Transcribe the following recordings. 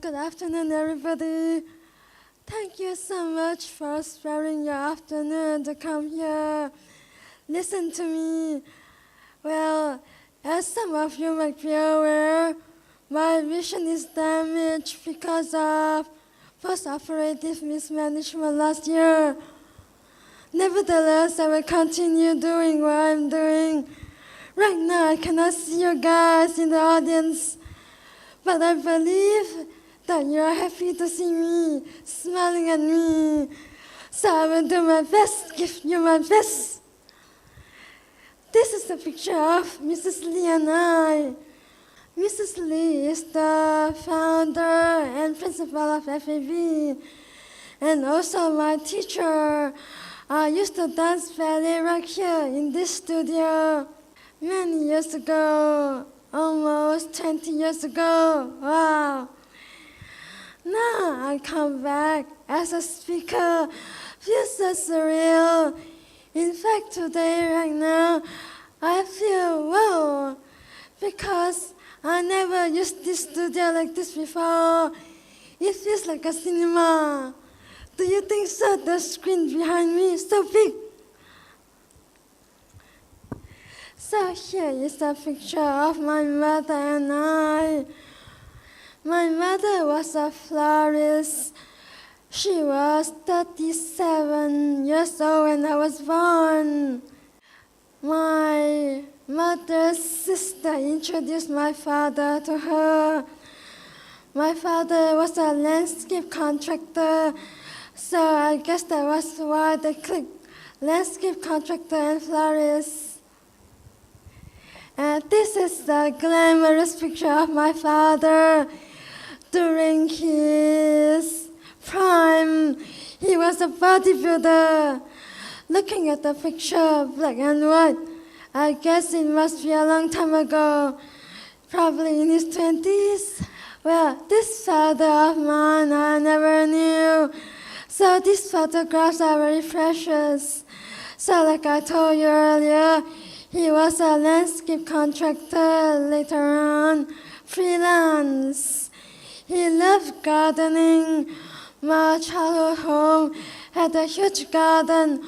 Good afternoon, everybody. Thank you so much for sparing your afternoon to come here. Listen to me. Well, as some of you might be aware, my vision is damaged because of post-operative mismanagement last year. Nevertheless, I will continue doing what I'm doing. Right now, I cannot see you guys in the audience, but I believe that you are happy to see me, smiling at me. So I will do my best, give you my best. This is a picture of Mrs. Lee and I. Mrs. Lee is the founder and principal of FAB, and also my teacher. I used to dance ballet right here in this studio many years ago, almost 20 years ago. Wow. Now I come back as a speaker. Feels so surreal. In fact, today, right now, I feel wow, because I never used this studio like this before. It feels like a cinema. Do you think so? The screen behind me is so big. So here is a picture of my mother and I. My mother was a florist. She was 37 years old when I was born. My mother's sister introduced my father to her. My father was a landscape contractor, so I guess that was why they clicked, landscape contractor and florist. And this is the glamorous picture of my father. During his prime, he was a bodybuilder. Looking at the picture, black and white, I guess it must be a long time ago, probably in his 20s. Well, this father of mine I never knew, so these photographs are very precious. So like I told you earlier, he was a landscape contractor, later on freelance. He loved gardening. My childhood home had a huge garden,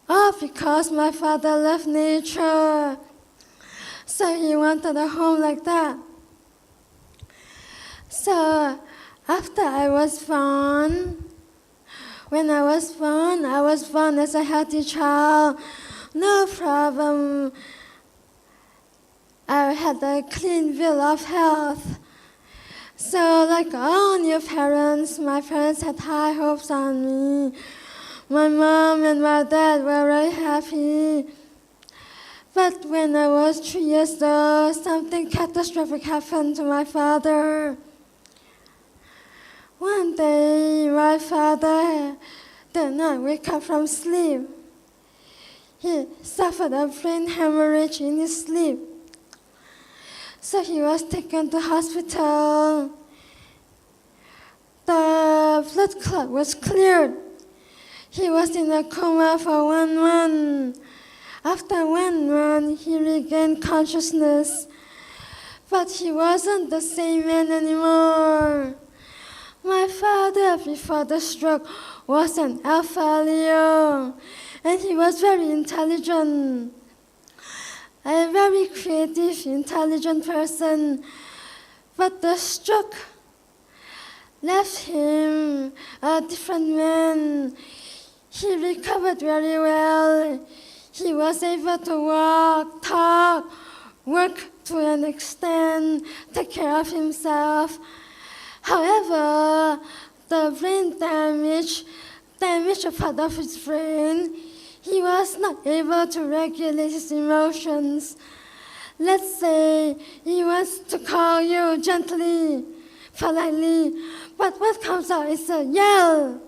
all because my father loved nature. So he wanted a home like that. So after I was born, when I was born as a healthy child, no problem. I had a clean bill of health. So like all new parents, my parents had high hopes on me. My mom and my dad were very happy. But when I was 3 years old, something catastrophic happened to my father. One day, my father did not wake up from sleep. He suffered a brain hemorrhage in his sleep. So he was taken to hospital. The blood clot was cleared. He was in a coma for 1 month. After 1 month, he regained consciousness. But he wasn't the same man anymore. My father, before the stroke, was an Alpha Leo, and he was very intelligent. A very creative, intelligent person, but the stroke left him a different man. He recovered very well. He was able to walk, talk, work to an extent, take care of himself. However, the brain damaged a part of his brain. He was not able to regulate his emotions. Let's say he wants to call you gently, politely, but what comes out is a yell.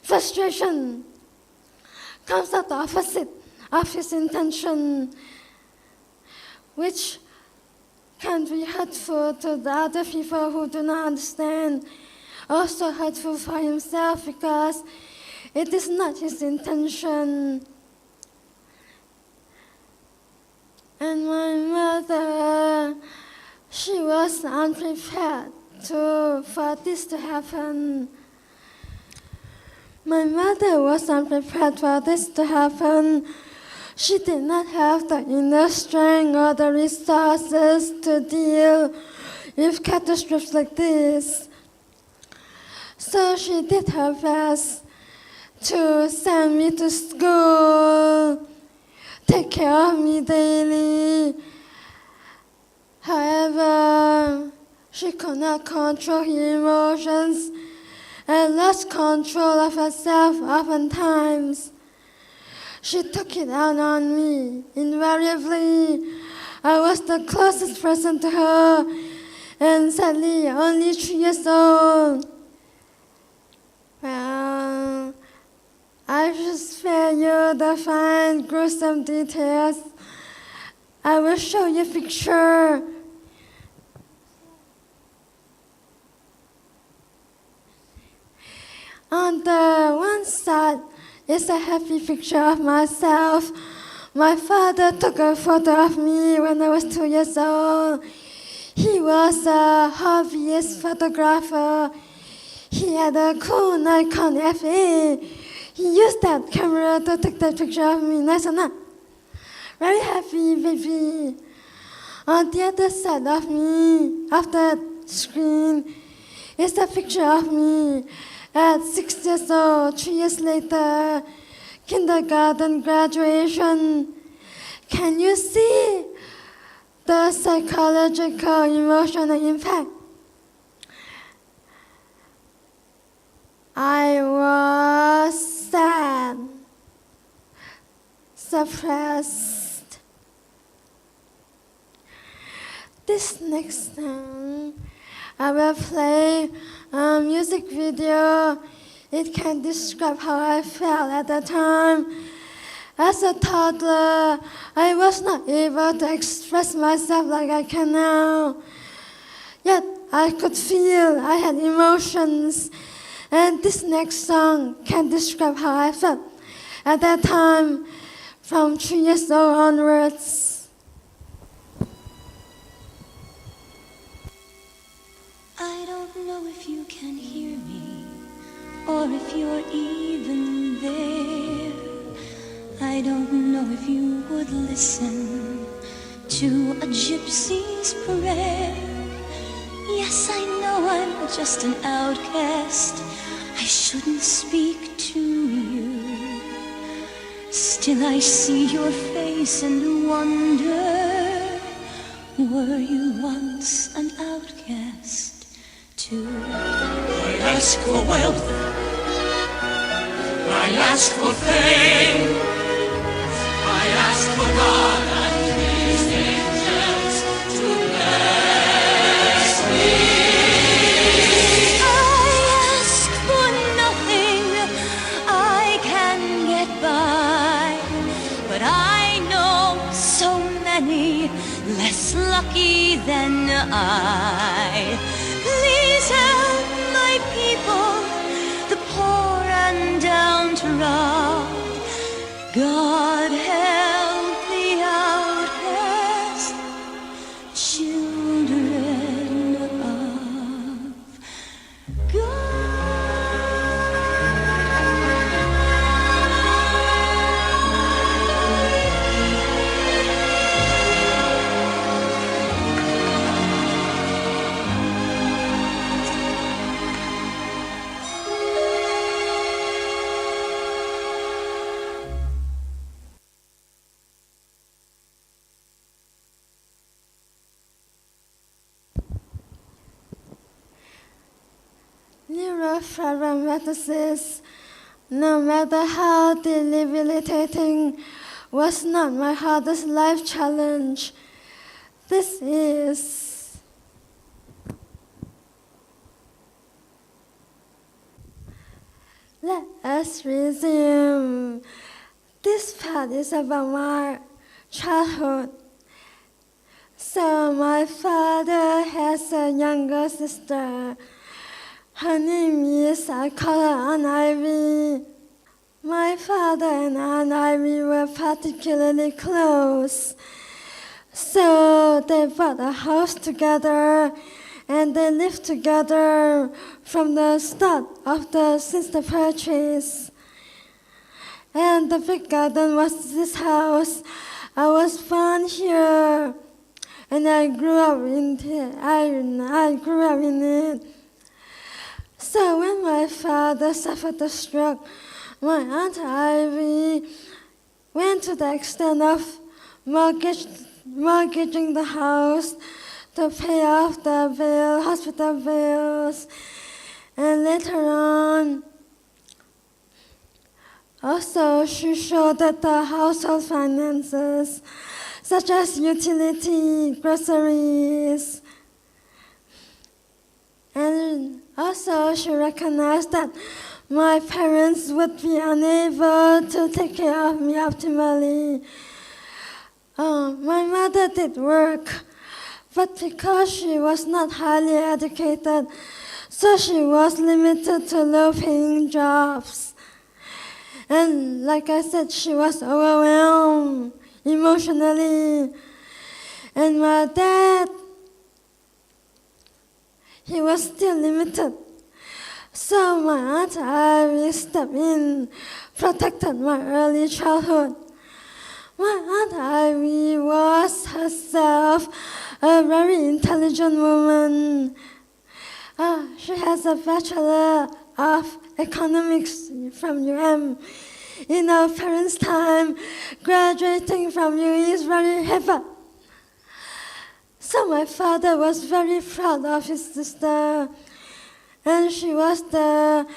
Frustration comes out the opposite of his intention, which can be hurtful to the other people who do not understand. Also hurtful for himself because it is not his intention. And my mother, she was unprepared for this to happen. My mother was unprepared for this to happen. She did not have the inner strength or the resources to deal with catastrophes like this. So she did her best to send me to school, take care of me daily. However, she could not control her emotions and lost control of herself oftentimes. She took it out on me. Invariably, I was the closest person to her, and sadly, only 3 years old. Well, I should spare you the fine, gruesome details. I will show you a picture. On the one side is a happy picture of myself. My father took a photo of me when I was 2 years old. He was a hobbyist photographer. He had a cool Nikon FA. He used that camera to take that picture of me. Nice or not? Very happy, baby. On the other side of me, of that screen, is a picture of me at 6 years old, 3 years later, kindergarten graduation. Can you see the psychological, emotional impact? I was sad, suppressed. This next time, I will play a music video. It can describe how I felt at the time. As a toddler, I was not able to express myself like I can now. Yet I could feel, I had emotions. And this next song can describe how I felt at that time from 3 years old onwards. I don't know if you can hear me or if you're even there. I don't know if you would listen to a gypsy's prayer. Yes, I know I'm just an outcast. I shouldn't speak to you. Still I see your face and wonder, were you once an outcast too? I ask for wealth, I ask for fame, I ask for God and His angels to bless me. I ask for nothing, I can get by, but I know so many less lucky than I. Please help my people, the poor and downtrodden. God help the outcast, children of God. Neuropharyngitis, no matter how debilitating, was not my hardest life challenge. This is Let us resume. This part is about my childhood. So my father has a younger sister. Her name is, I call her Aunt Ivy. My father and Aunt Ivy were particularly close. So they bought a house together and they lived together from the start of since the purchase. And the big garden was this house. I was born here, and I grew up in it. So when my father suffered a stroke, my Aunt Ivy went to the extent of mortgaging the house to pay off the hospital bills, and later on, also she showed that the household finances, such as utility, groceries, and also she recognized that my parents would be unable to take care of me optimally. My mother did work, but because she was not highly educated, so she was limited to low-paying jobs. And like I said, she was overwhelmed emotionally. And my dad, he was still limited. So my Aunt Ivy stepped in, protected my early childhood. My Aunt Ivy was herself a very intelligent woman. She has a Bachelor of Economics from UM. In our parents' time, graduating from UE is very heavy. So my father was very proud of his sister, and she was the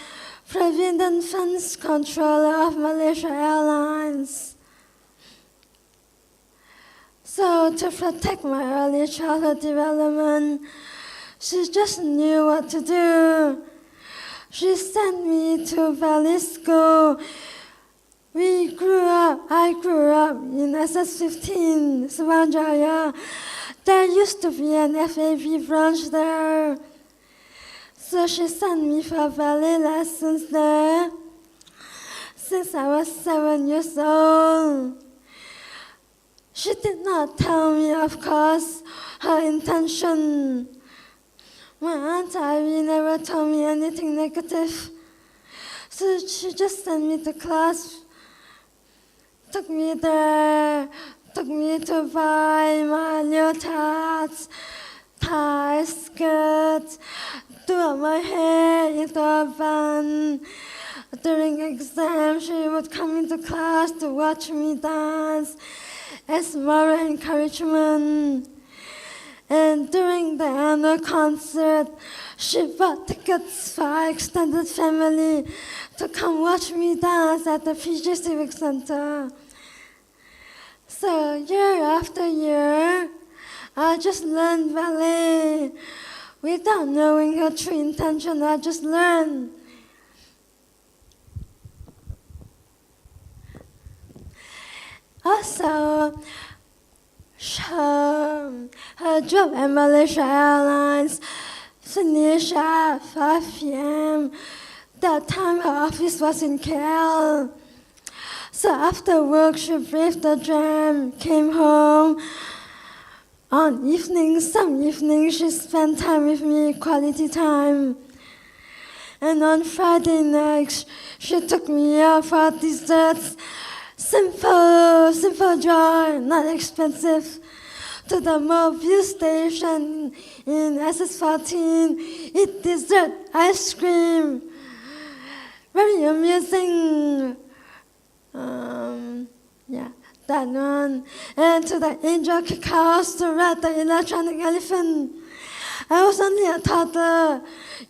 Provident Funds Controller of Malaysia Airlines. So to protect my early childhood development, she just knew what to do. She sent me to ballet school. I grew up in SS15, Sumanjaya. There used to be an FAB branch there. So she sent me for ballet lessons there since I was 7 years old. She did not tell me, of course, her intention. My Aunt Ivy never told me anything negative. So she just sent me to class, took me there, took me to buy my leotards, ties, skirts, do up my hair into a bun. During exams, she would come into class to watch me dance as moral encouragement. And during the annual concert, she bought tickets for our extended family to come watch me dance at the PG Civic Center. So year after year, I just learned ballet. Without knowing her true intention, I just learned. Also, her job at Malaysia Airlines finished at 5 p.m. That time her office was in KL. So after work, she braved the jam, came home. Some evenings she spent time with me, quality time. And on Friday nights, she took me out for desserts. Simple joy, not expensive. To the Mobile station in SS14, eat dessert, ice cream. Very amusing. That one. And to the Angel Kick House to ride the electronic elephant. I was only a toddler,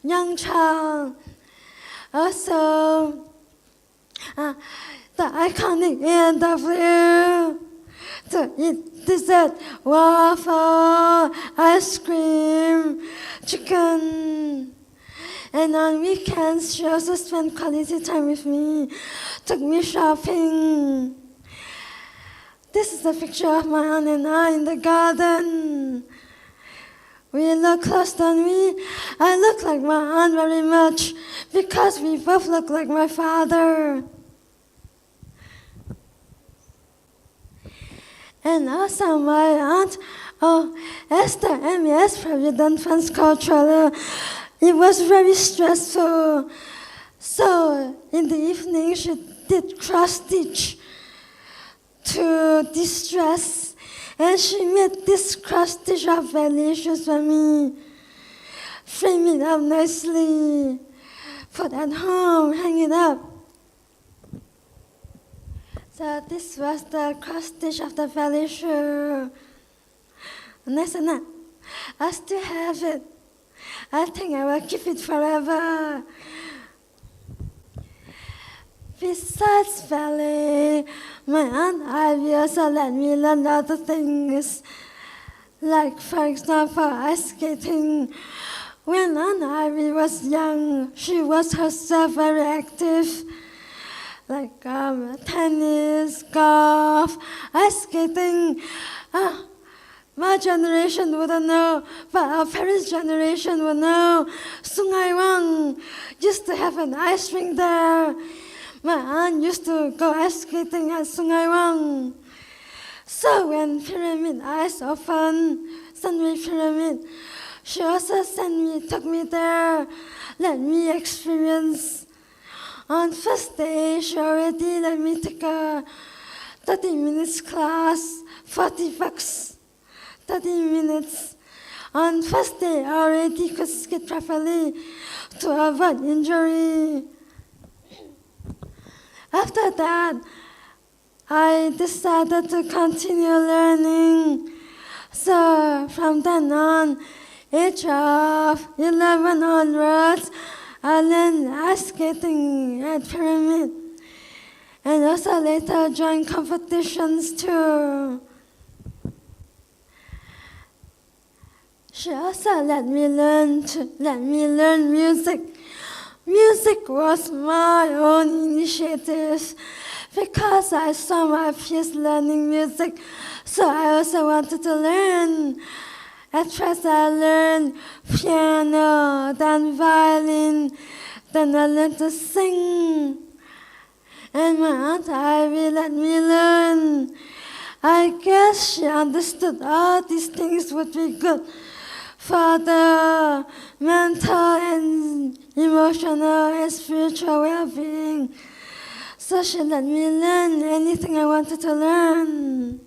young child. Also, the iconic A&W, to eat dessert, waffle, ice cream, chicken. And on weekends, she also spent quality time with me, took me shopping. This is a picture of my aunt and I in the garden. We look close, don't we? I look like my aunt very much because we both look like my father. And also my aunt Oh, as the MES President Fans Cultural, it was very stressful. So in the evening, she did cross stitch to distress, and she made this cross stitch of valuations for me. Frame it up nicely, put at home, hang it up. So this was the cross stitch of the value. Nice enough. I still have it. I think I will keep it forever. Besides ballet, my Aunt Ivy also let me learn other things. Like, for example, ice skating. When Aunt Ivy was young, she was herself very active. Like tennis, golf, ice skating. My generation wouldn't know, but our parents' generation would know. Sungai Wang used to have an ice rink there. My aunt used to go ice skating at Sungai Wang. So when Pyramid Ice opened, Sunway Pyramid, she also took me there, let me experience. On first day, she already let me take a 30 minutes class, $40. 30 minutes. On first day, I already could skate properly to avoid injury. After that, I decided to continue learning. So from then on, age of 11 onwards, I learned ice skating at Pyramid, and also later joined competitions too. She also let me learn music. Music was my own initiative because I saw my peers learning music, so I also wanted to learn. At first I learned piano, then violin, then I learned to sing. And my Aunt Ivy let me learn. I guess she understood all these things would be good for the mental and emotional and spiritual well-being. So she let me learn anything I wanted to learn.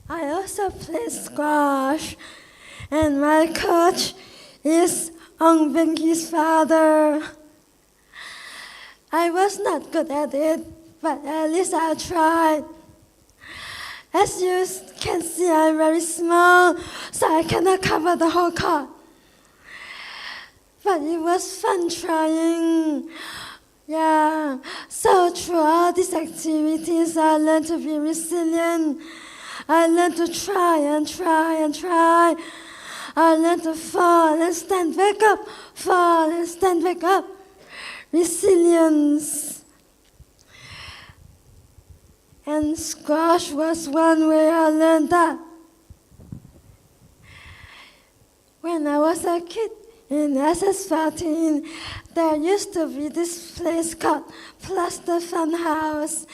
I also play squash, and my coach is Ong Benki's father. I was not good at it, but at least I tried. As you can see, I'm very small, so I cannot cover the whole court. But it was fun trying. Yeah, so through all these activities, I learned to be resilient. I learned to try and try and try. I learned to fall and stand back up, fall and stand back up. Resilience. And squash was one way I learned that. When I was a kid in SS14, there used to be this place called Plaster Fun House.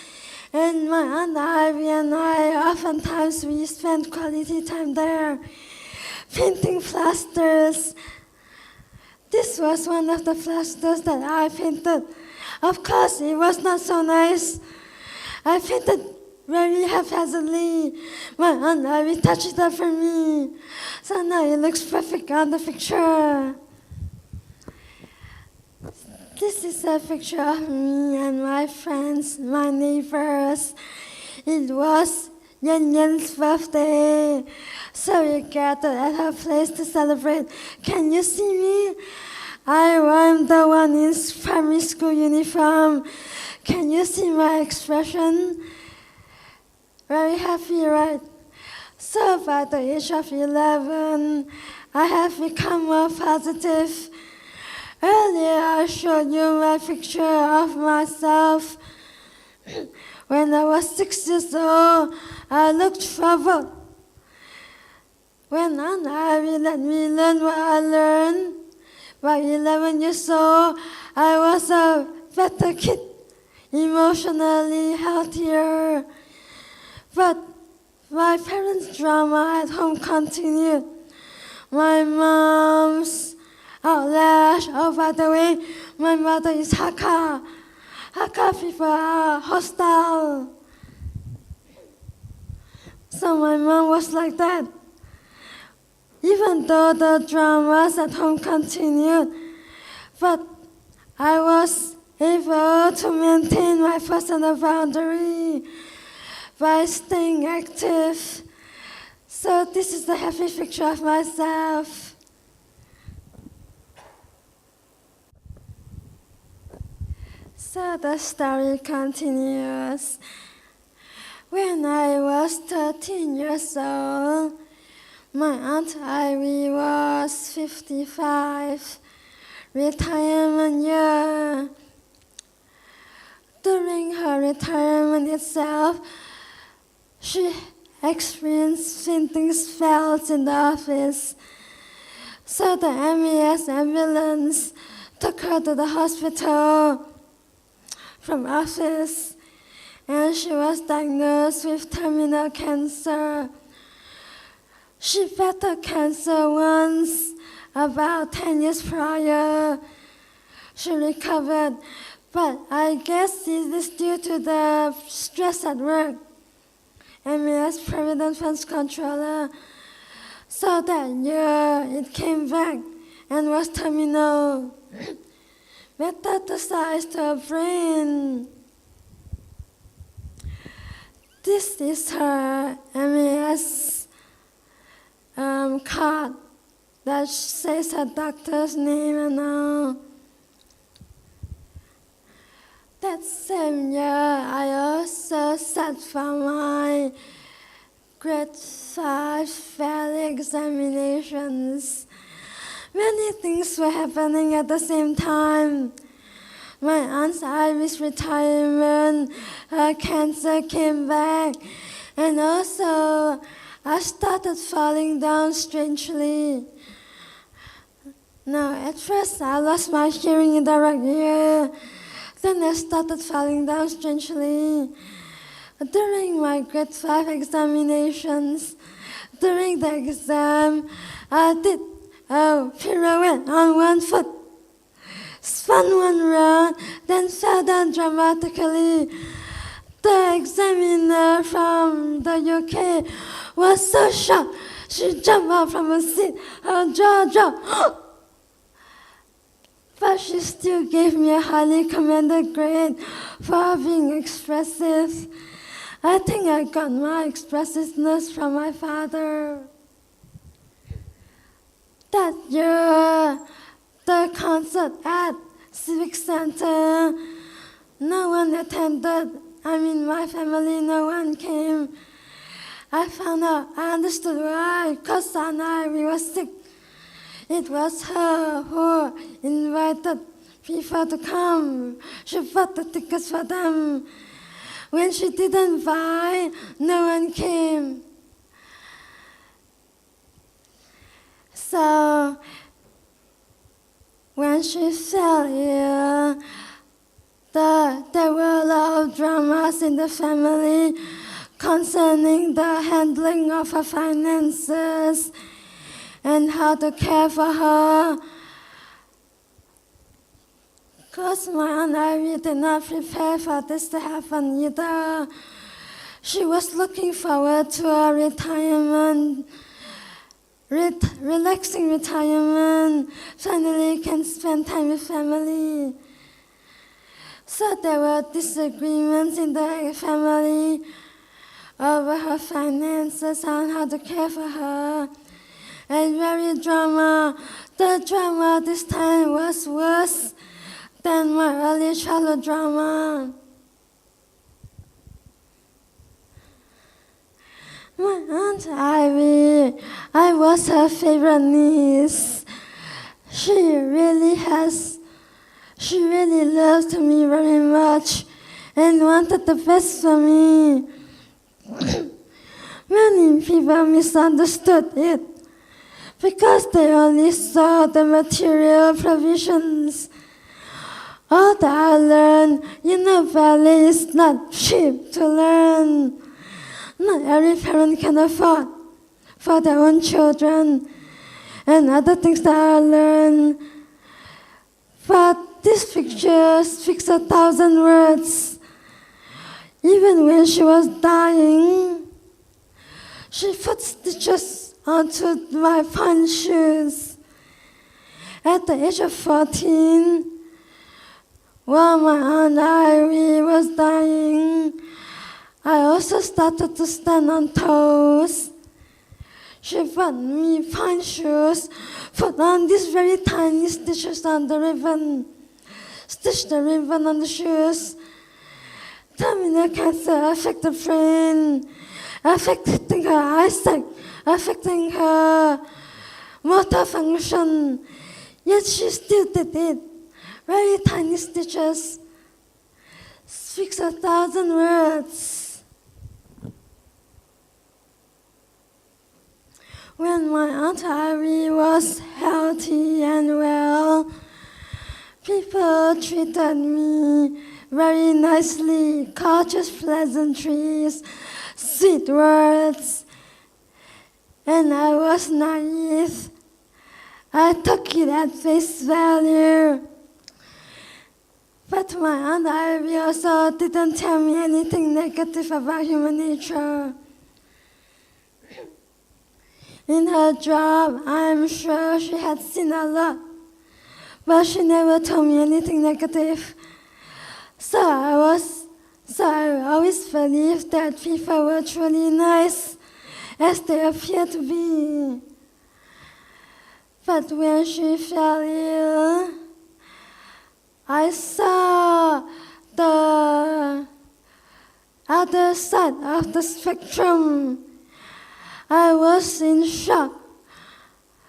And my Aunt Ivy and I, oftentimes we spent quality time there, painting plasters. This was one of the plasters that I painted. Of course, it was not so nice. I painted very haphazardly. My Aunt Ivy touched it up for me. So now it looks perfect on the picture. This is a picture of me and my friends, my neighbors. It was Yan Yan's birthday, so we gathered at her place to celebrate. Can you see me? I'm the one in primary school uniform. Can you see my expression? Very happy, right? So by the age of 11, I have become more positive. Earlier, I showed you my picture of myself. When I was 6 years old, I looked troubled. When Aunt Ivy let me learn what I learned, by 11 years old, I was a better kid, emotionally healthier. But My parents' drama at home continued. My mom's outlash. Oh, by the way, my mother is Hakka. Hakka people are hostile. So my mom was like that. Even though the dramas at home continued, but I was able to maintain my personal boundary by staying active. So this is the happy picture of myself. So the story continues. When I was 13 years old, my Aunt Ivy was 55, retirement year. During her retirement itself, she experienced fainting spells in the office. So the MES ambulance took her to the hospital from office, and she was diagnosed with terminal cancer. She battled cancer once, about 10 years prior. She recovered, but I guess it is due to the stress at work. MES Provident Funds Controller. So that year it came back and was terminal. Metastasized to her brain. This is her MES card that says her doctor's name and all. That same year, I also sat for my grade 5 fail examinations. Many things were happening at the same time. My Aunt Ivy's retirement, her cancer came back, and also I started falling down strangely. Now, at first I lost my hearing in the right ear. Then I started falling down strangely. During my grade 5 examinations, during the exam, I did a pirouette on one foot, spun one round, then fell down dramatically. The examiner from the UK was so shocked, she jumped out from her seat, her jaw dropped. But she still gave me a highly commended grade for being expressive. I think I got my expressiveness from my father. That year, the concert at Civic Center, no one attended. I mean, my family, no one came. I found out, I understood why, because Aunt Ivy was sick. It was her who invited people to come. She bought the tickets for them. When she didn't buy, no one came. So, when she fell ill, there were a lot of dramas in the family concerning the handling of her finances and how to care for her. Because my Aunt Ivy did not prepare for this to happen either. She was looking forward to a retirement, relaxing retirement, finally can spend time with family. So there were disagreements in the family over her finances and how to care for her. And very drama. The drama this time was worse than my early childhood drama. My Aunt Ivy, I was her favorite niece. She really loved me very much and wanted the best for me. Many people misunderstood it because they only saw the material provisions. All that I learned, ballet is not cheap to learn. Not every parent can afford for their own children and other things that I learned. But this picture speaks 1,000 words. Even when she was dying, she put stitches onto my fine shoes. At the age of 14, while my Aunt Ivy was dying, I also started to stand on toes. She bought me fine shoes, put on these very tiny stitches on the ribbon, stitched the ribbon on the shoes. Terminal cancer affected the brain, affecting her eyesight, affecting her motor function. Yet she still did it. Very tiny stitches speaks 1,000 words. When my Aunt Ivy was healthy and well, people treated me very nicely, courteous pleasantries, sweet words, and I was naive. I took it at face value. But my Aunt Ivy also didn't tell me anything negative about human nature. In her job, I'm sure she had seen a lot, but she never told me anything negative. So I always believed that people were truly nice, as they appear to be. But when she fell ill, I saw the other side of the spectrum. I was in shock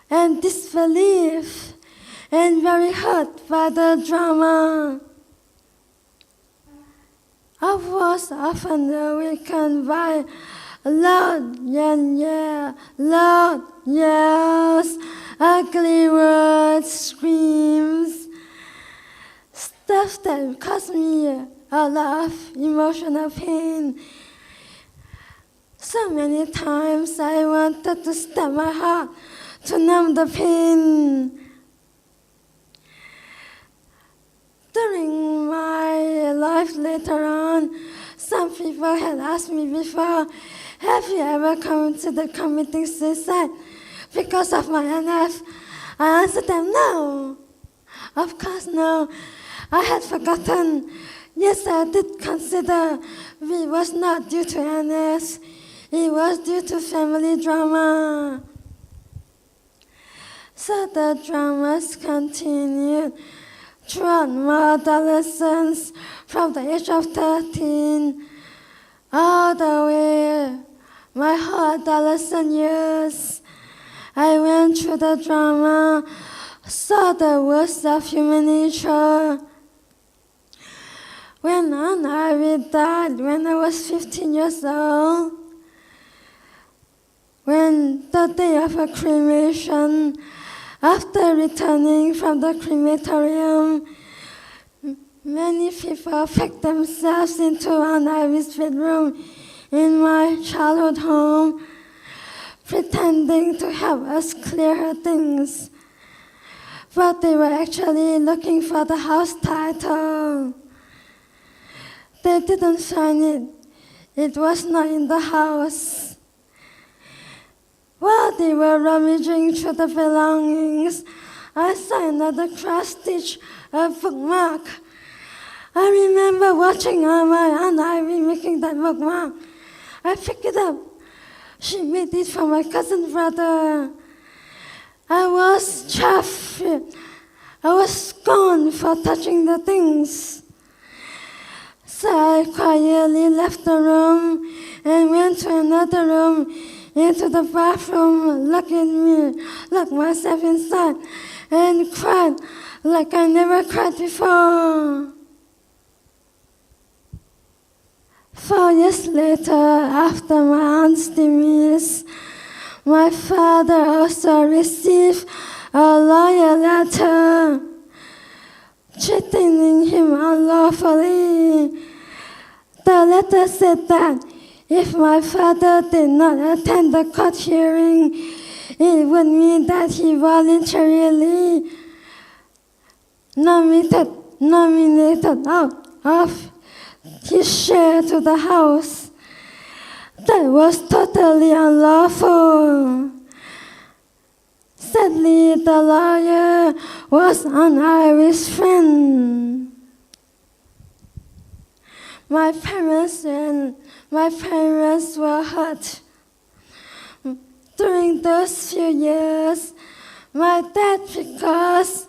and disbelief and very hurt by the drama. I was often awakened by loud yells, ugly words, screams, stuff that caused me a lot of emotional pain. So many times I wanted to stab my heart to numb the pain. During my life later on, some people had asked me before, have you ever considered committing suicide because of my NF? I answered them, no. Of course, no. I had forgotten. Yes, I did consider it was not due to NF. It was due to family drama. So the dramas continued throughout my adolescence, from the age of 13 all the way my whole adolescent years. I went through the drama, saw the worst of human nature. When Aunt Ivy died when I was 15 years old, when the day of her cremation, after returning from the crematorium, many people packed themselves into Aunt Ivy's bedroom in my childhood home, pretending to help us clear her things. But they were actually looking for the house title. They didn't find it. It was not in the house. While they were rummaging through the belongings, I saw another cross-stitch, a bookmark. I remember watching my Aunt Ivy making that bookmark. I picked it up. She made it for my cousin brother. I was chuffed. I was scorned for touching the things. So I quietly left the room and went to another room, into the bathroom, locked myself inside, and cried like I never cried before. 4 years later, after my aunt's demise, my father also received a lawyer letter threatening him unlawfully. The letter said that If my father did not attend the court hearing, it would mean that he voluntarily nominated out of his share to the House. That was totally unlawful. Sadly, the lawyer was an Irish friend. My parents were hurt. During those few years, my dad, because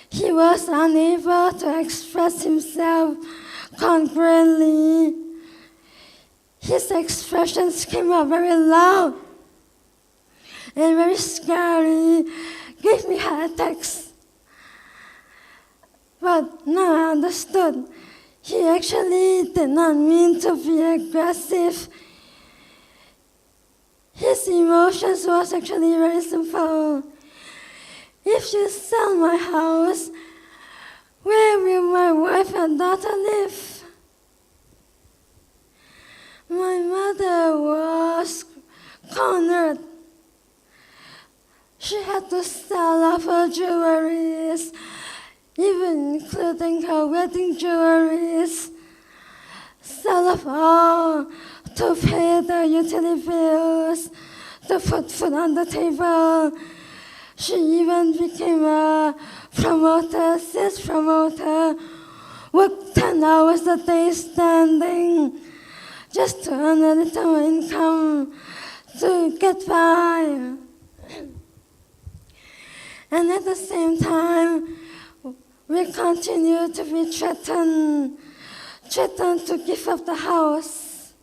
he was unable to express himself congruently, his expressions came out very loud and very scary, gave me heart attacks. But now I understood. He actually did not mean to be aggressive. His emotions was actually very simple. If you sell my house, where will my wife and daughter live? My mother was cornered. She had to sell off her jewelries, even including her wedding jewelries, sell off all to pay the utility bills, to put food on the table. She even became a promoter, sales promoter, worked 10 hours a day standing just to earn a little income to get by. And at the same time, we continue to be threatened to give up the house.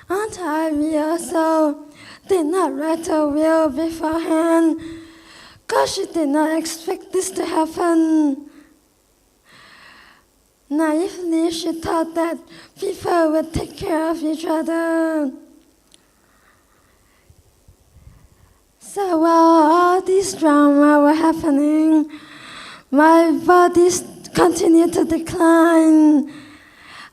Aunt Ivy also did not write a will beforehand because she did not expect this to happen. Naively, she thought that people would take care of each other. So while all this drama were happening, my body continued to decline.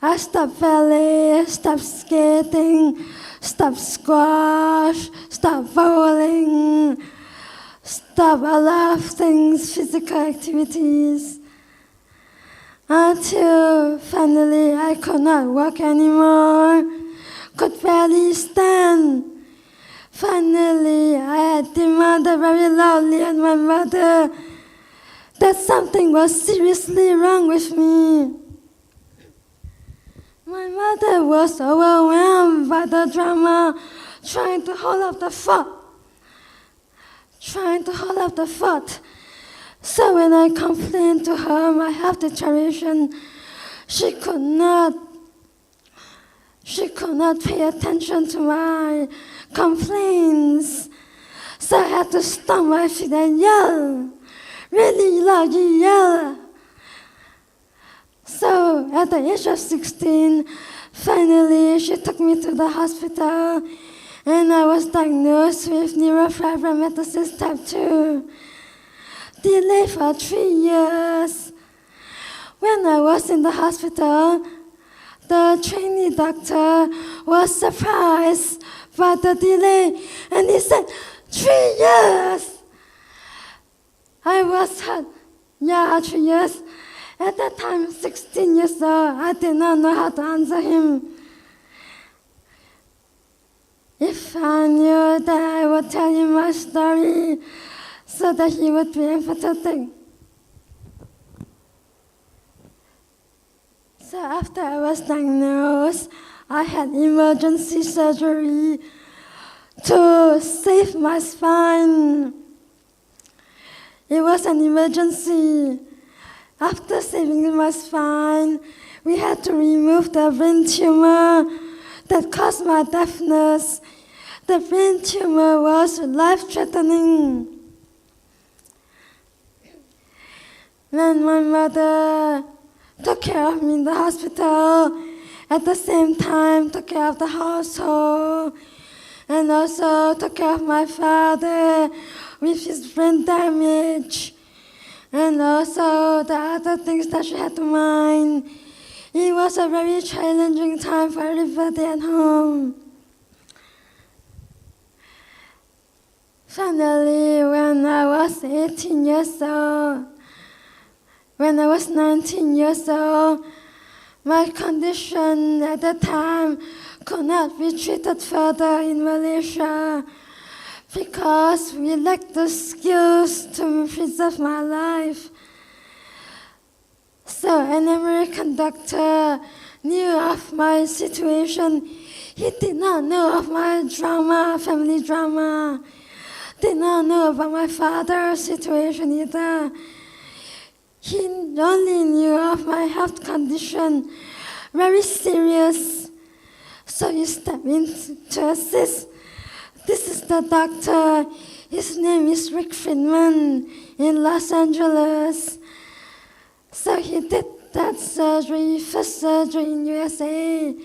I stopped ballet, stopped skating, stopped squash, stopped bowling, stopped a lot of things, physical activities, until finally I could not walk anymore, could barely stand. Finally, I had demanded very loudly at my mother that something was seriously wrong with me. My mother was overwhelmed by the drama, trying to hold up the fort. So when I complained to her my health deterioration, she could not pay attention to my complaints. So I had to stomp my feet and yell, really loudly yell. So at the age of 16, finally she took me to the hospital and I was diagnosed with neurofibromatosis type 2. Delayed for 3 years. When I was in the hospital, the trainee doctor was surprised by the delay and he said, 3 years! I was hurt. Yeah, 3 years. At that time, 16 years old, I did not know how to answer him. If I knew that I would tell him my story so that he would be empathetic. So after I was diagnosed, I had emergency surgery to save my spine. It was an emergency. After saving my spine, we had to remove the brain tumor that caused my deafness. The brain tumor was life-threatening. When my mother took care of me in the hospital, at the same time took care of the household, and also took care of my father with his brain damage, and also the other things that she had to mind. It was a very challenging time for everybody at home. Finally, when I was 18 years old, when I was 19 years old, my condition at the time could not be treated further in Malaysia because we lacked the skills to preserve my life. So an American doctor knew of my situation. He did not know of my drama, family drama. Did not know about my father's situation either. He only knew of my health condition, very serious. So he stepped in to assist. This is the doctor. His name is Rick Friedman in Los Angeles. So he did that surgery, first surgery in USA,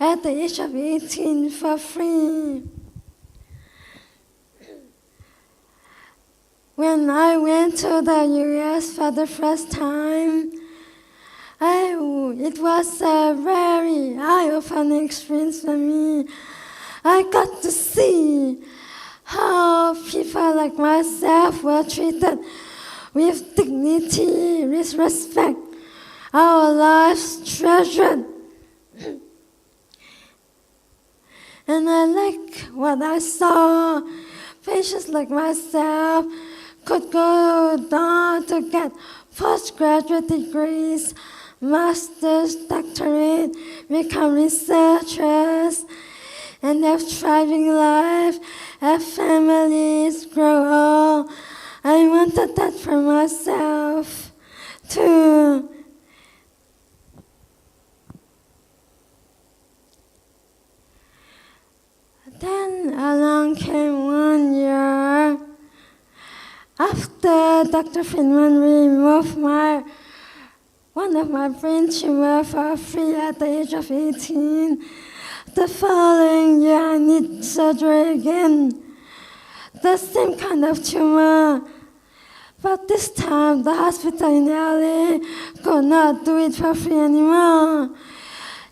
at the age of 18 for free. When I went to the US for the first time, it was a very eye-opening experience for me. I got to see how people like myself were treated with dignity, with respect, our lives treasured. And I like what I saw. Patients like myself could go on to get postgraduate degrees, master's, doctorate, become researchers, and have thriving life, have families, grow old. I wanted that for myself, too. Then along came 1 year after Dr. Friedman removed one of my brain tumors for free at the age of 18. The following year, I need surgery again. The same kind of tumor. But this time, the hospital in LA could not do it for free anymore.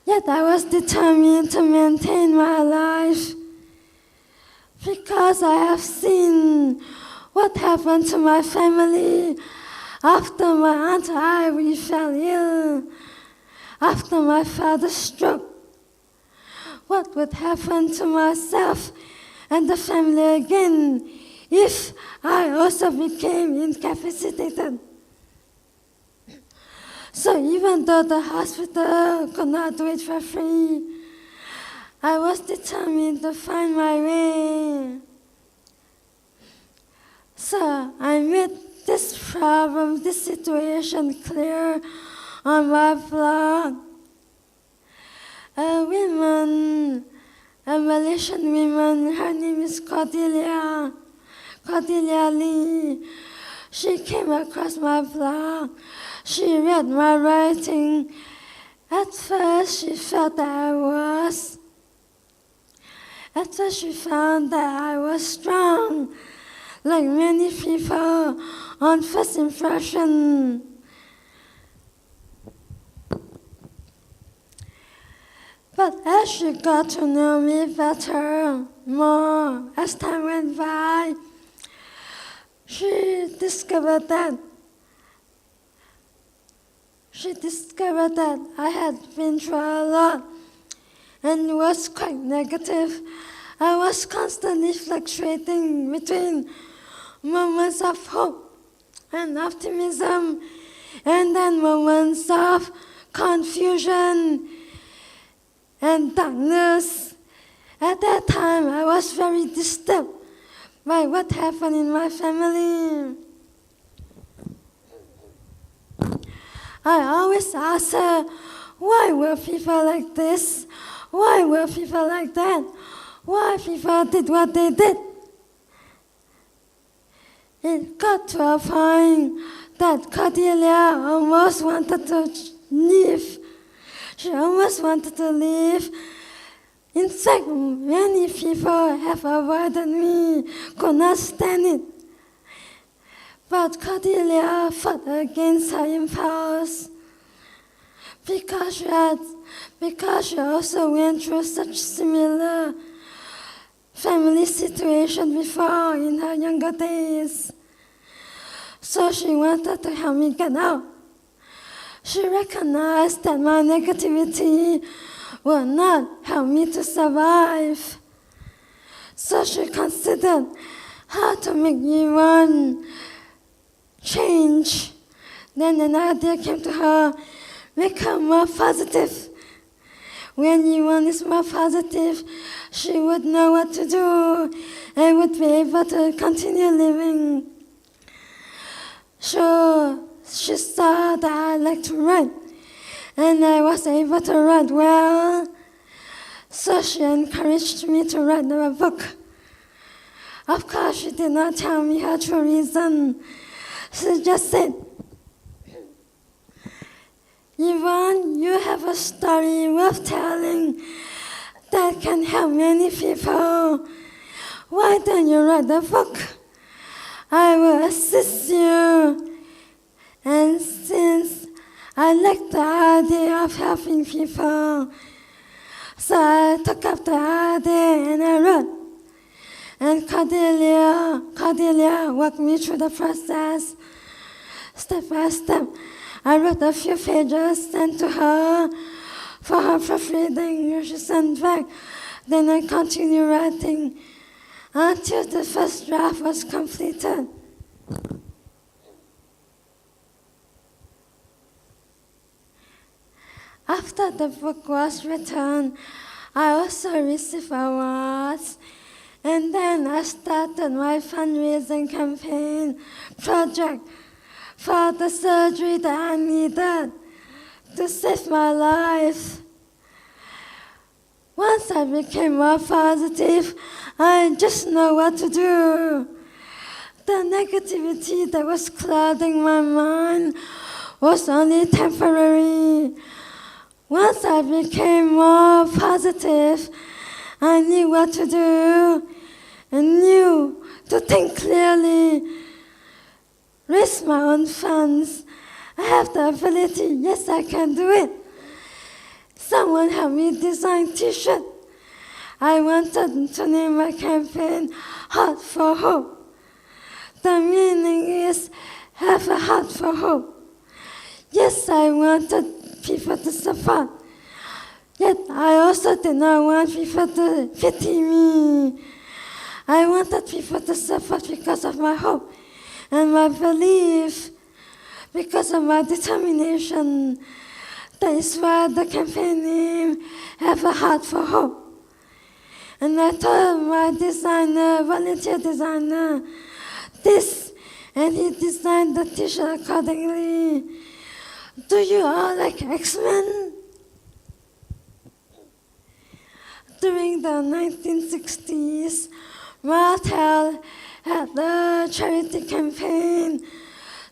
Yet I was determined to maintain my life because I have seen what happened to my family after my Aunt Ivy fell ill, after my father's stroke. What would happen to myself and the family again if I also became incapacitated? So even though the hospital could not do it for free, I was determined to find my way. So I made this problem, this situation clear on my blog. A Malaysian woman, her name is Cordelia Lee. She came across my blog. She read my writing. At first, she found that I was strong, like many people on first impression. But as she got to know me better, more as time went by, she discovered that I had been through a lot and was quite negative. I was constantly fluctuating between moments of hope and optimism and then moments of confusion and darkness. At that time, I was very disturbed by what happened in my family. I always asked her, why were people like this? Why were people like that? Why people did what they did? It got to a point that Cordelia almost wanted to leave. She almost wanted to leave. In fact, many people have avoided me, could not stand it. But Cordelia fought against her impulse. because she also went through such similar family situation before in her younger days. So she wanted to help me get out. She recognized that my negativity would not help me to survive. So she considered how to make Yvonne change. Then an idea came to her, make her more positive. When Yvonne is more positive, she would know what to do and would be able to continue living. So she saw that I liked to write, and I was able to write well. So she encouraged me to write a book. Of course, she did not tell me her true reason. She just said, Yvonne, you have a story worth telling that can help many people. Why don't you write a book? I will assist you. And since I like the idea of helping people, so I took up the idea and I wrote. And Cordelia walked me through the process, step by step. I wrote a few pages, sent to her for her proofreading. She sent back. Then I continued writing until the first draft was completed. After the book was written, I also received awards. And then I started my fundraising campaign project for the surgery that I needed to save my life. Once I became more positive, I just know what to do. The negativity that was clouding my mind was only temporary. Once I became more positive, I knew what to do and knew to think clearly, raise my own funds. I have the ability, yes, I can do it. Someone helped me design t-shirt. I wanted to name my campaign Heart for Hope. The meaning is have a heart for hope. Yes, I wanted people to support. Yet I also did not want people to pity me. I wanted people to suffer because of my hope and my belief, because of my determination. That is why the campaign name, Have a Heart for Hope. And I told my designer, volunteer designer, this, and he designed the t-shirt accordingly. Do you all like X-Men? During the 1960s, Martel had a charity campaign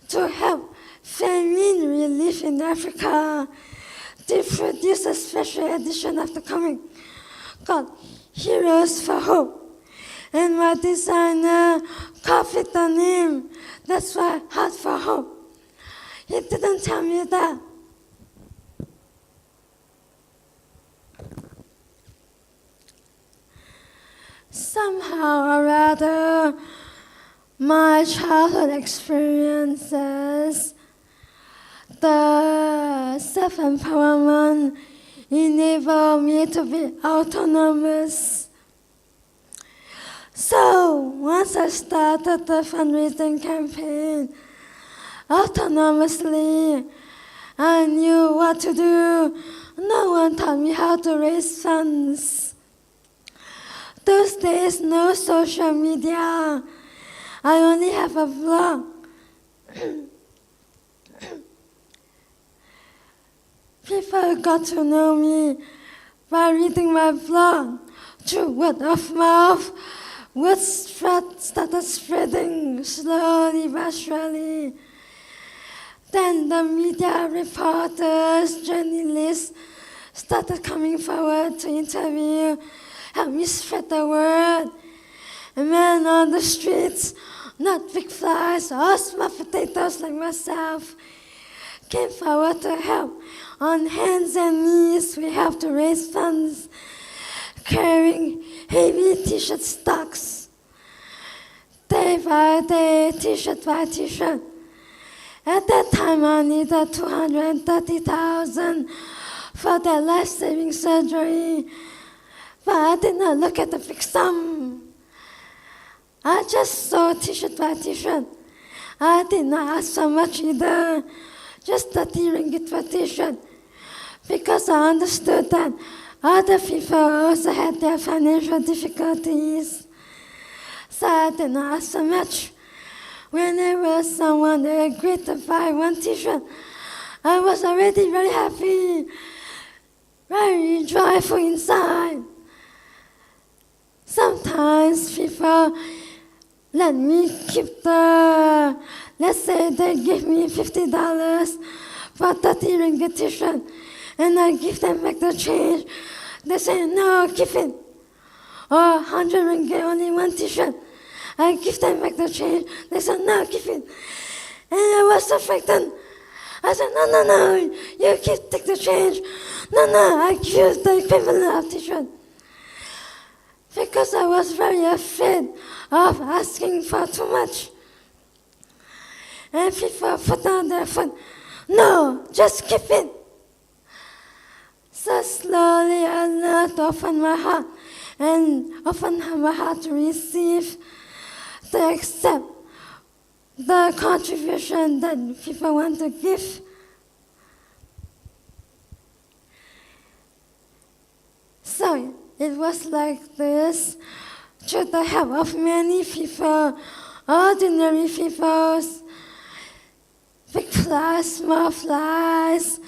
to help famine relief in Africa. They produced a special edition of the comic called Heroes for Hope. And my designer copied the name. That's why Heart for Hope. He didn't tell me that. Somehow or other, my childhood experiences, the self-empowerment enabled me to be autonomous. So once I started the fundraising campaign autonomously, I knew what to do. No one taught me how to raise funds. Those days, no social media. I only have a blog. People got to know me by reading my blog. Through word of mouth, words started spreading slowly but surely. Then the media reporters, journalists started coming forward to interview, help me spread the word. Men on the streets, not big flies or small potatoes like myself, came forward to help. On hands and knees, we have to raise funds, carrying heavy t-shirt stocks. Day by day, t-shirt by t-shirt. At that time, I needed $230,000 for that life-saving surgery, but I did not look at the big sum. I just saw t-shirt by t-shirt. I did not ask for much either, just 30 ringgit per t-shirt, because I understood that other people also had their financial difficulties. So I did not ask for much. Whenever someone agreed to buy one t-shirt, I was already very happy, very joyful inside. Sometimes people let me keep let's say they give me $50 for 30 ringgit t-shirt, and I give them back the change. They say, no, keep it. Or 100 ringgit, only one t-shirt. I give them back the change. They said, no, keep it. And I was so frightened. I said, no, you take the change. No, I give you the equivalent of t-shirt. Because I was very afraid of asking for too much. And people put down their foot. No, just keep it. So slowly I learned to open my heart to receive, to accept the contribution that people want to give. So it was like this, through the help of many people, ordinary people, big flies, small flies,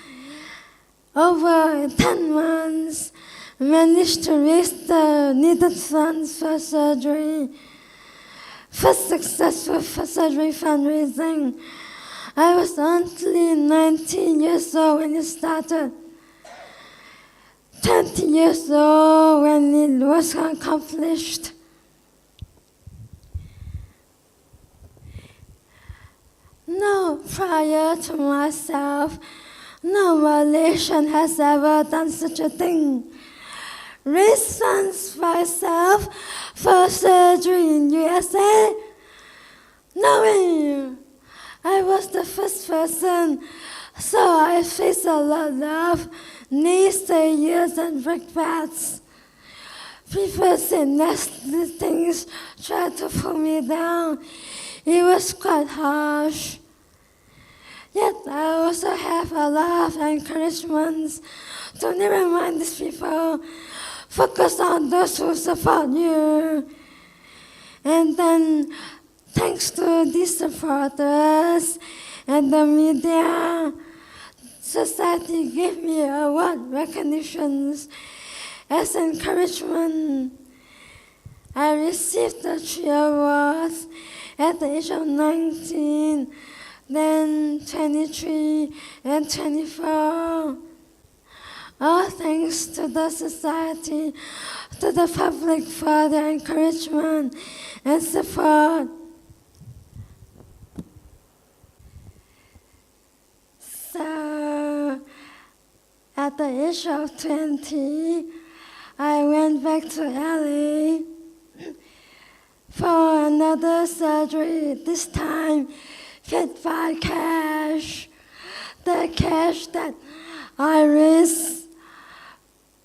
over 10 months, managed to raise the needed funds for surgery. First successful for surgery fundraising. I was only 19 years old when it started. 20 years old when it was accomplished. No, prior to myself, no Malaysian has ever done such a thing. Raise funds myself for surgery in USA? No way. I was the first person, so I faced a lot of naysayers and brickbats. People said nasty things, tried to pull me down. It was quite harsh. Yet I also have a lot of encouragements to never mind these people. Focus on those who support you. And then, thanks to these supporters and the media, society gave me award recognitions as encouragement. I received the 3 awards at the age of 19, then 23 and 24. All thanks to the society, to the public for their encouragement and support. So, at the age of 20, I went back to LA for another surgery, this time paid by cash. The cash that I raised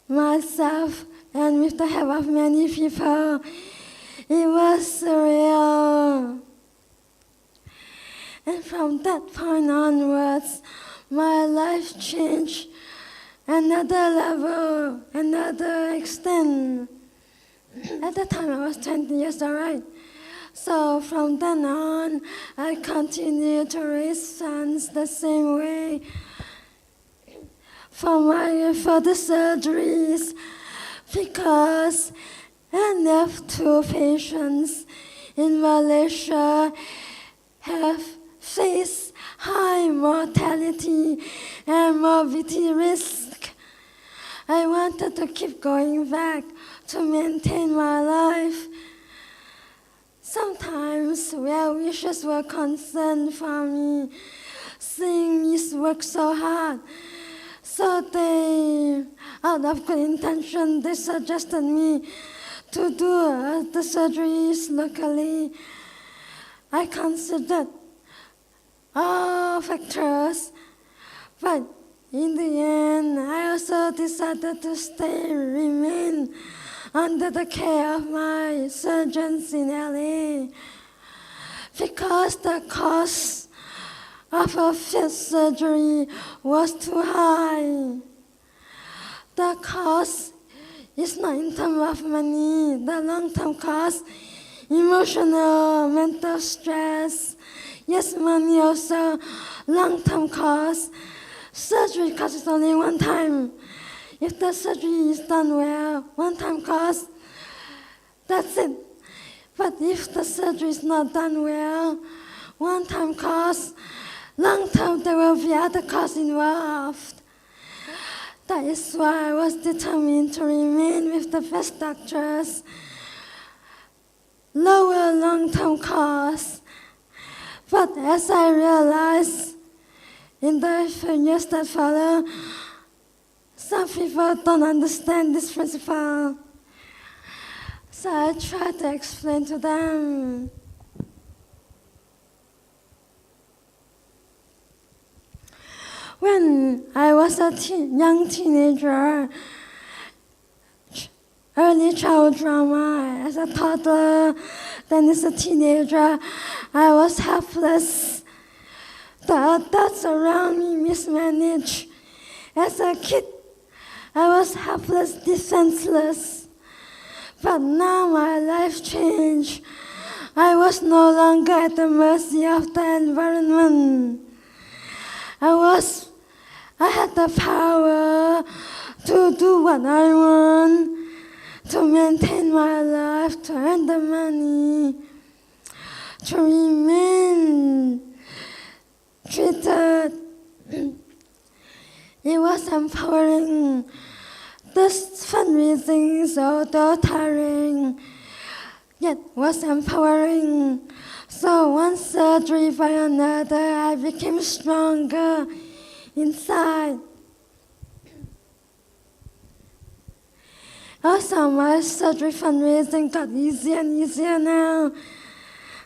myself and with the help of many people, it was surreal. And from that point onwards, my life changed another level, another extent. At the time I was 20 years old, right? So from then on, I continued to raise funds the same way for the surgeries, because NF2 patients in Malaysia have faced high mortality and morbidity risk. I wanted to keep going back to maintain my life. Sometimes well-wishers were concerned for me, seeing me work so hard. So they, out of good intention, they suggested me to do the surgeries locally. I considered all factors, but in the end, I also decided to remain under the care of my surgeons in LA, because the cost of a fifth surgery was too high. The cost is not in terms of money, the long-term cost, emotional, mental stress, yes, money also, long-term cost. Surgery cost is only one time. If the surgery is done well, one-time cost, that's it. But if the surgery is not done well, one-time cost, long-term there will be other costs involved. That is why I was determined to remain with the best doctors, lower long-term costs. But as I realized in the few years that follow, some people don't understand this principle. So I try to explain to them. When I was a young teenager, early childhood trauma, as a toddler, then as a teenager, I was helpless. The adults around me mismanaged. As a kid, I was helpless, defenseless. But now my life changed. I was no longer at the mercy of the environment. I had the power to do what I want, to maintain my life, to earn the money, to remain treated. It was empowering. This fundraising is although tiring, yet was empowering. So one surgery by another, I became stronger inside. Also, my surgery fundraising got easier and easier now.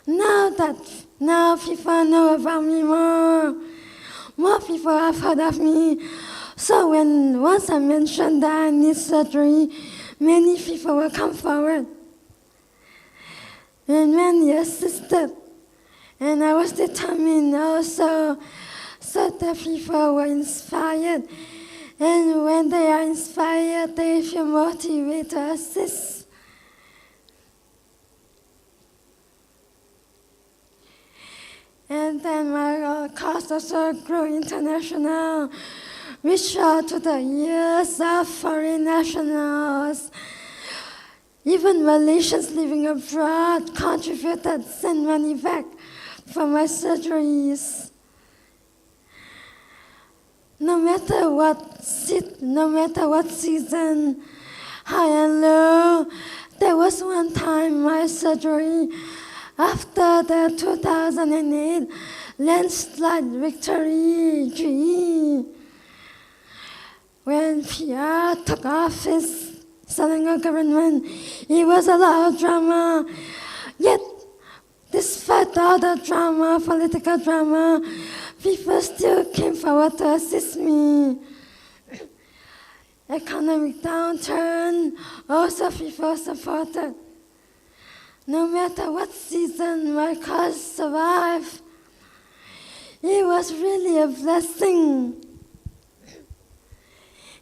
Now people know about me more. More people have heard of me. So once I mentioned that I need surgery, many people will come forward. And many assisted. And I was determined also, so that people were inspired. And when they are inspired, they feel motivated to assist. And then my cause also grew international, reached out to the ears of foreign nationals. Even Malaysians living abroad contributed, sent money back for my surgeries. No matter what season, high and low, there was one time my surgery after the 2008 landslide victory, GE, when PR took office, Selangor government, it was a lot of drama. Yet, despite all the drama, political drama, people still came forward to assist me. Economic downturn, also people supported. No matter what season my cause survived, it was really a blessing.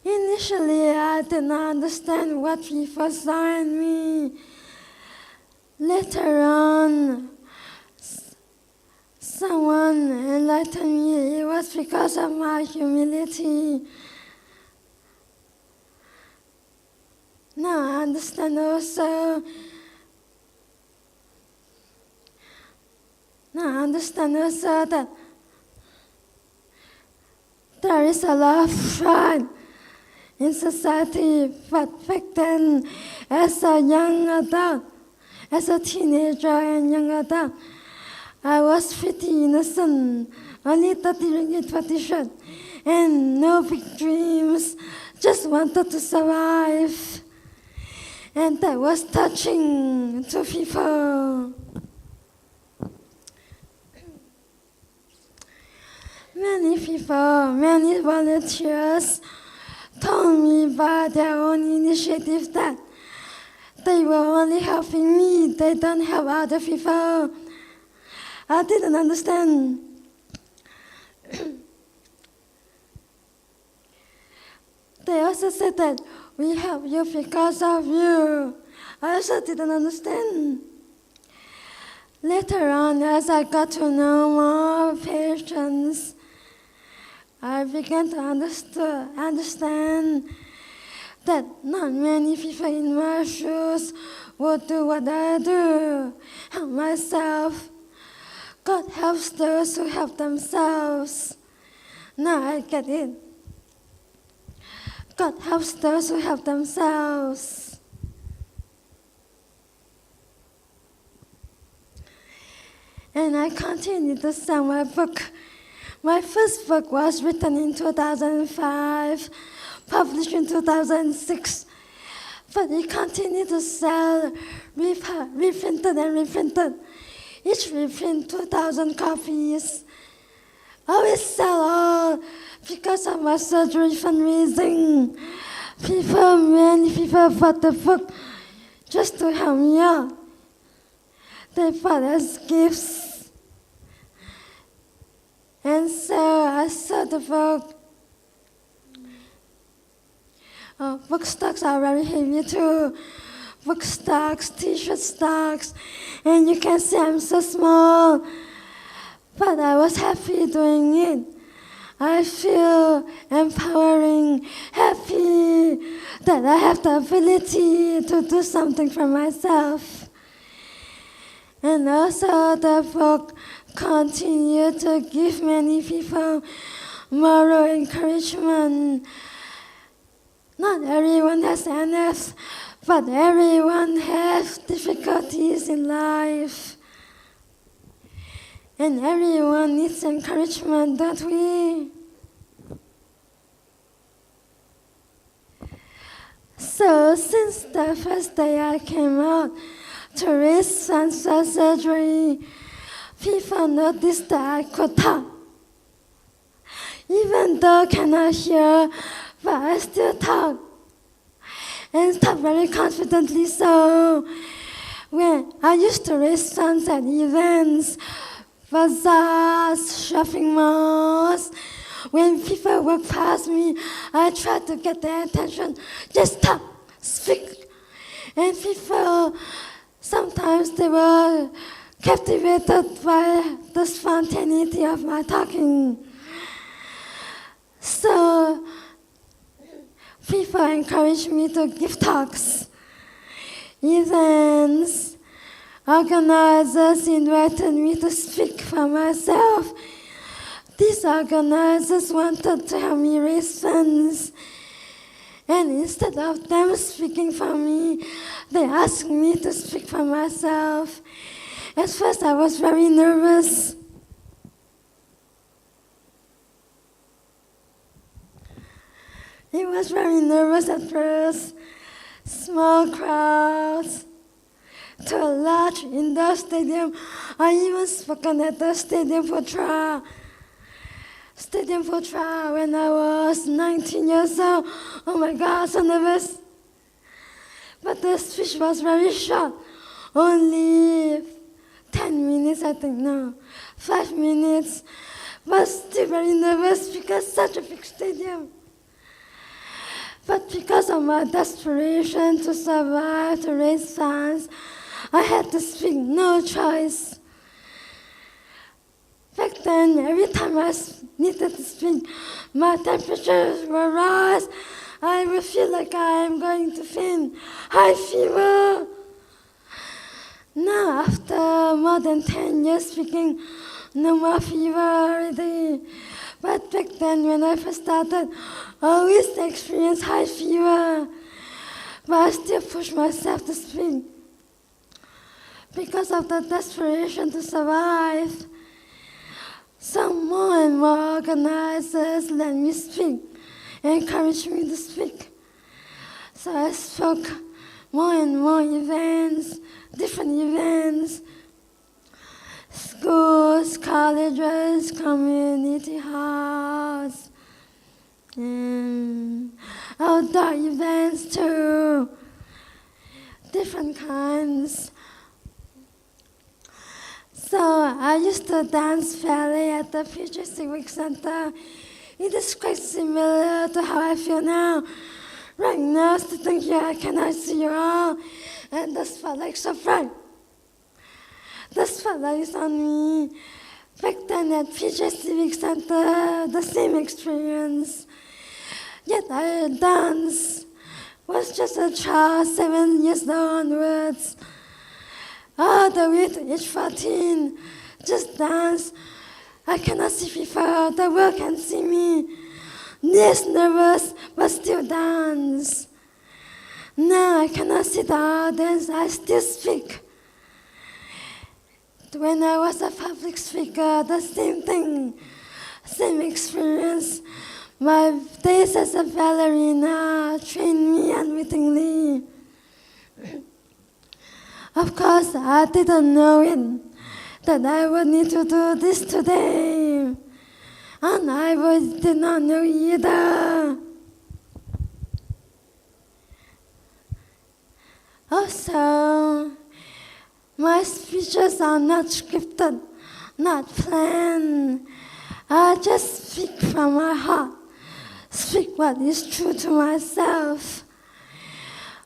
Initially, I did not understand what people saw in me. Later on, someone enlightened me. It was because of my humility. Now I understand also. That there is a lot of pride in society, but back then, as a young adult, as a teenager and young adult, I was pretty innocent, only 30 ringgit for t-shirt, and no big dreams, just wanted to survive. And that was touching to people. Many people, many volunteers told me by their own initiative that they were only helping me, they don't help other people. I didn't understand. They also said that we help you because of you. I also didn't understand. Later on, as I got to know more patients, I began to understand that not many people in my shoes would do what I do. Help myself. God helps those who help themselves. Now I get it. God helps those who help themselves. And I continued to sell my book. My first book was written in 2005, published in 2006, but it continued to sell, reprinted and reprinted. Each reprint 2,000 copies. I always sell all because of my surgery fundraising. Many people bought the book just to help me out. They bought as gifts. And so I sold the book. Book stocks are very heavy too. Book stocks, t-shirt stocks, and you can see I'm so small. But I was happy doing it. I feel empowering, happy that I have the ability to do something for myself. And also the book continued to give many people moral encouragement. Not everyone has NF, but everyone has difficulties in life. And everyone needs encouragement, don't we? So since the first day I came out to raise funds for surgery, people noticed that I could talk. Even though I cannot hear, but I still talk. And talk very confidently. So when I used to raise funds at events, bazaars, shopping malls, when people walk past me, I try to get their attention. Just talk, speak. And people, sometimes they were captivated by the spontaneity of my talking. So people encouraged me to give talks. Events, organizers invited me to speak for myself. These organizers wanted to help me raise funds. And instead of them speaking for me, they asked me to speak for myself. At first I was very nervous. It was very nervous at first. Small crowds to a large indoor stadium. I even spoken at the Stadium Putra when I was 19 years old. Oh my God, so nervous. But the speech was very short. Only 10 minutes, I think, no, 5 minutes. But still very nervous because such a big stadium. But because of my desperation to survive, to raise funds, I had to speak, no choice. Back then, every time I needed to speak, my temperature would rise. I would feel like I am going to faint. High fever. Now, after more than 10 years speaking, no more fever already. But back then, when I first started, I always experienced high fever. But I still push myself to speak. because of the desperation to survive. Some more and more organizers let me speak, encouraged me to speak. So I spoke more and more events, different events, schools, colleges, community halls, and outdoor events too, different kinds. So I used to dance ballet at the Future Civic Center. It is quite similar to how I feel now. Right now, sitting here, I cannot see you all, and the spotlight's so bright. The spotlight is on me. Back then at Future Civic Center, the same experience. Yet I danced. Was just a child, 7 years old onwards. All the way to age 14, just dance. I cannot see people, the world can see me. Yes, nervous, but still dance. Now I cannot see the audience, I still speak. When I was a public speaker, the same thing, same experience. My days as a ballerina trained me unwittingly. Of course, I didn't know it, that I would need to do this today. And I did not know either. Also, my speeches are not scripted, not planned. I just speak from my heart, speak what is true to myself.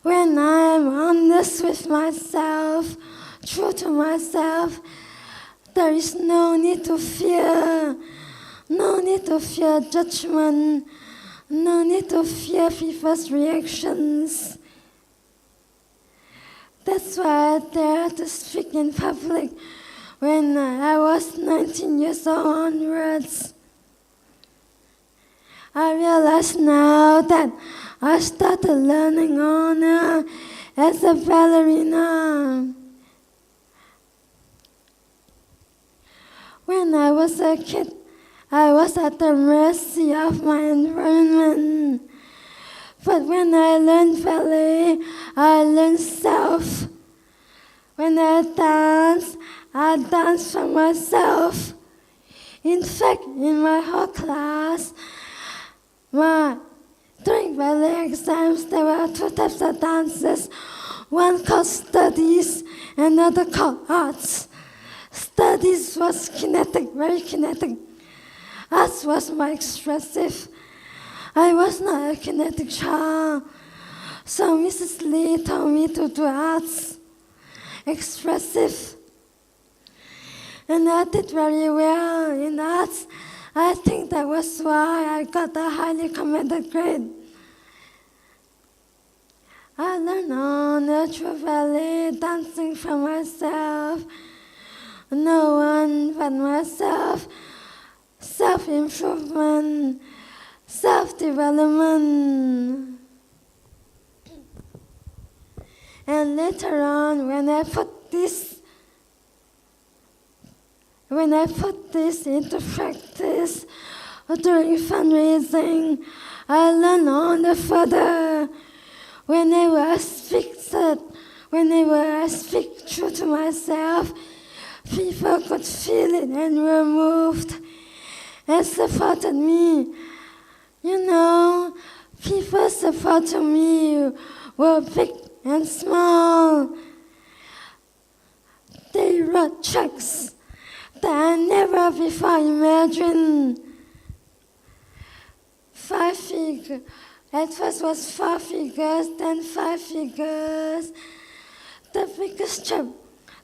When I am honest with myself, true to myself, there is no need to fear. No need to fear judgment. No need to fear people's reactions. That's why I dare to speak in public when I was 19 years old onwards. I realize now that I started learning honor as a ballerina. When I was a kid, I was at the mercy of my environment. But when I learned ballet, I learned self. When I dance for myself. In fact, in my whole class, during ballet exams, there were 2 types of dances. One called studies, another called arts. Studies was kinetic, very kinetic. Arts was more expressive. I was not a kinetic child, so Mrs. Lee told me to do arts, expressive. And I did very well in arts. I think that was why I got a highly commended grade. I learned on natural ballet, dancing for myself, no one but myself, self-improvement, self-development. And later on, when I put this into practice during fundraising, I learned on the further. Whenever I speak true to myself, people could feel it and were moved and supported me. You know, people supporting me were big and small. They wrote checks that I never before imagined. 5 figures. At first was 4 figures, then 5 figures. The biggest check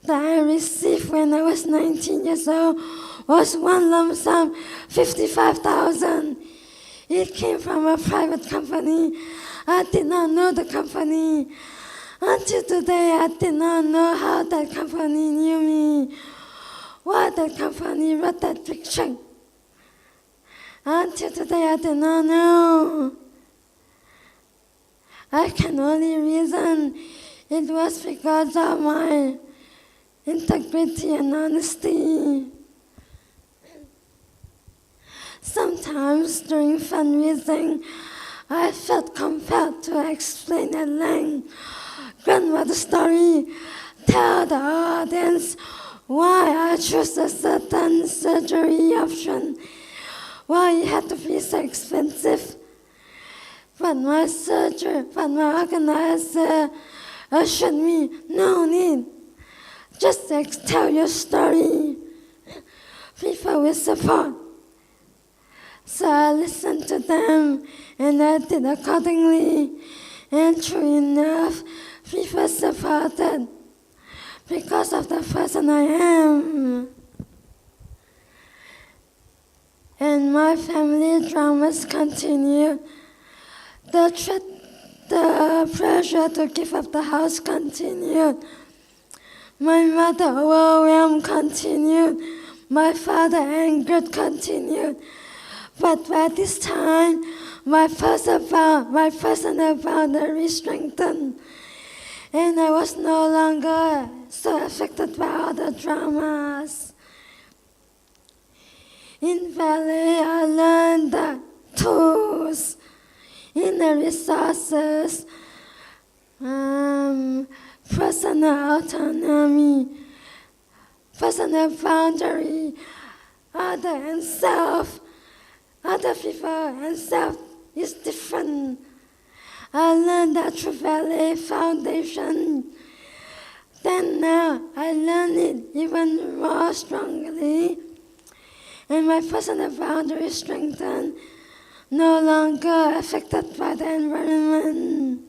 that I received when I was 19 years old was one lump sum, 55,000. It came from a private company. I did not know the company. Until today, I did not know how that company knew me, why that company wrote that big check. Until today, I did not know. I can only reason it was because of my integrity and honesty. Sometimes during fundraising, I felt compelled to explain at length grandmother's story, tell the audience why I chose a certain surgery option, why it had to be so expensive. But my organizer assured me, no need, just tell your story. People will support. So I listened to them and I did accordingly. And true enough, people supported because of the person I am. And my family dramas continued. The pressure to give up the house continued. My mother overwhelmed continued. My father angered continued. But by this time, my personal boundary strengthened, and I was no longer so affected by all the dramas. In ballet, I learned the tools, inner resources, personal autonomy, personal boundary, other and self. Other people and self is different. I learned that through ballet foundation. Then now I learn it even more strongly. And my personal boundary strengthened, no longer affected by the environment.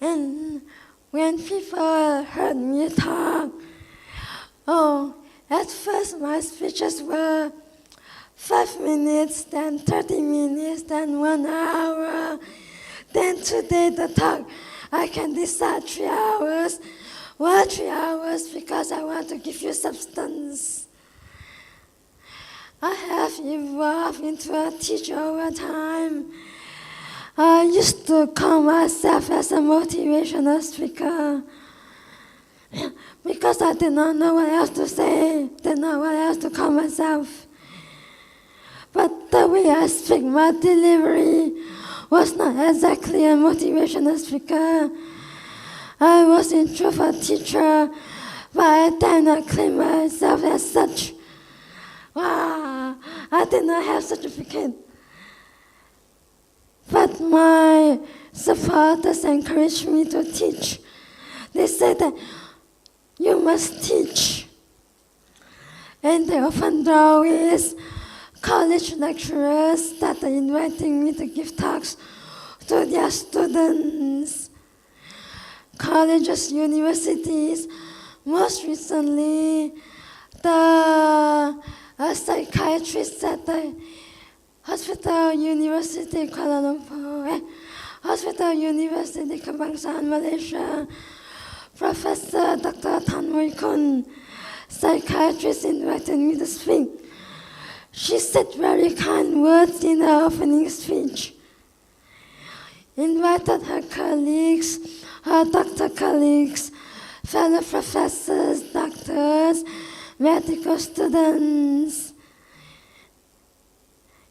And when people heard me talk, at first my speeches were 5 minutes, then 30 minutes, then 1 hour. Then today the talk, I can decide 3 hours. Why 3 hours? Because I want to give you substance. I have evolved into a teacher over time. I used to call myself as a motivational speaker because I did not know what else to say, did not know what else to call myself. But the way I speak, my delivery was not exactly a motivational speaker. I was in truth a teacher, but I dare not claim myself as such. Wow, I did not have certificate. But my supporters encouraged me to teach. They said that you must teach. And they often always college lecturers started inviting me to give talks to their students. Colleges, universities, most recently, the psychiatrist at the Hospital University Kuala Lumpur, Hospital University Kebangsaan Malaysia, Professor Dr. Tan Mui Kun, psychiatrist, invited me to speak. She said very kind words in her opening speech. Invited her colleagues, her doctor colleagues, fellow professors, doctors, medical students.